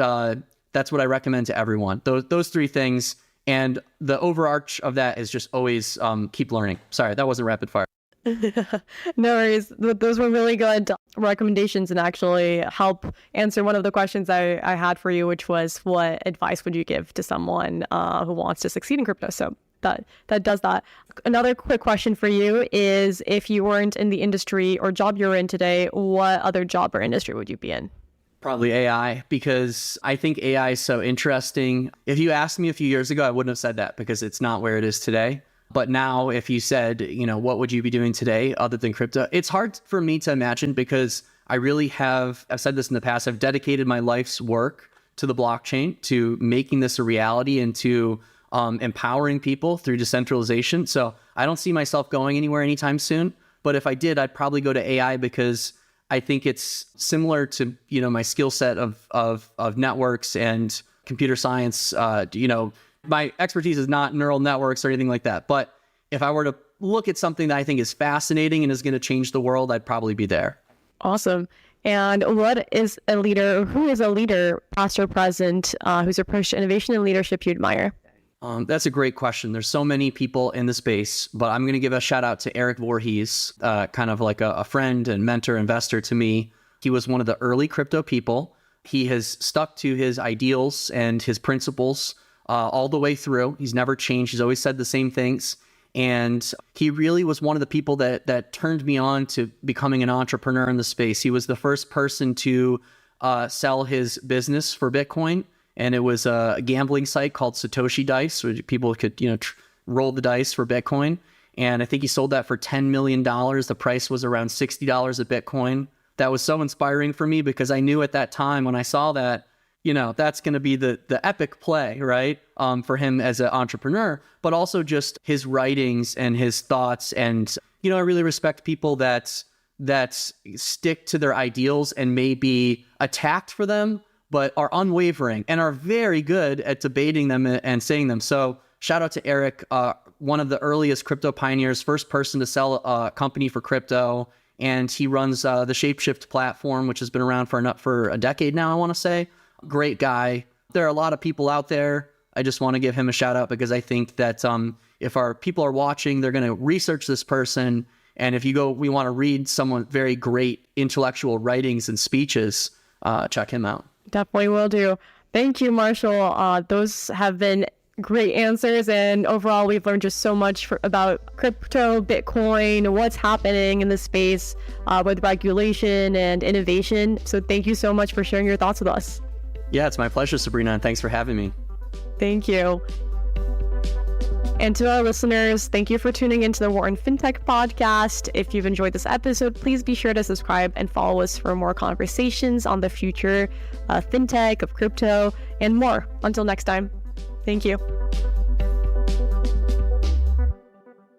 that's what I recommend to everyone. Those three things. And the overarch of that is just always keep learning. Sorry, that wasn't rapid fire. No worries. Those were really good recommendations and actually help answer one of the questions I had for you, which was, what advice would you give to someone who wants to succeed in crypto? So that does that. Another quick question for you is, if you weren't in the industry or job you're in today, what other job or industry would you be in? Probably AI, because I think AI is so interesting. If you asked me a few years ago, I wouldn't have said that because it's not where it is today. But now if you said, what would you be doing today other than crypto? It's hard for me to imagine because I really I've said this in the past, I've dedicated my life's work to the blockchain, to making this a reality and to empowering people through decentralization. So I don't see myself going anywhere anytime soon. But if I did, I'd probably go to AI because I think it's similar to, my skill set of networks and computer science. My expertise is not neural networks or anything like that. But if I were to look at something that I think is fascinating and is going to change the world, I'd probably be there. Awesome. And who is a leader, past or present, whose approach to innovation and leadership you admire? That's a great question. There's so many people in the space, but I'm going to give a shout out to Eric Voorhees, kind of like a friend and mentor, investor to me. He was one of the early crypto people. He has stuck to his ideals and his principles all the way through. He's never changed. He's always said the same things. And he really was one of the people that turned me on to becoming an entrepreneur in the space. He was the first person to sell his business for Bitcoin. And it was a gambling site called Satoshi Dice, where people could, roll the dice for Bitcoin. And I think he sold that for $10 million. The price was around $60 a Bitcoin. That was so inspiring for me because I knew at that time when I saw that, that's going to be the epic play, right? For him as an entrepreneur, but also just his writings and his thoughts. And, I really respect people that stick to their ideals and may be attacked for them, but are unwavering and are very good at debating them and saying them. So shout out to Eric, one of the earliest crypto pioneers, first person to sell a company for crypto. And he runs the Shapeshift platform, which has been around for a decade now, I want to say. Great guy. There are a lot of people out there. I just want to give him a shout out because I think that if our people are watching, they're going to research this person. And if we want to read someone very great intellectual writings and speeches, check him out. Definitely will do. Thank you, Marshall. Those have been great answers. And overall, we've learned just so much about crypto, Bitcoin, what's happening in the space with regulation and innovation. So thank you so much for sharing your thoughts with us. Yeah, it's my pleasure, Sabrina. And thanks for having me. Thank you. And to our listeners, thank you for tuning into the Wharton Fintech Podcast. If you've enjoyed this episode, please be sure to subscribe and follow us for more conversations on the future fintech, of crypto, and more. Until next time, thank you.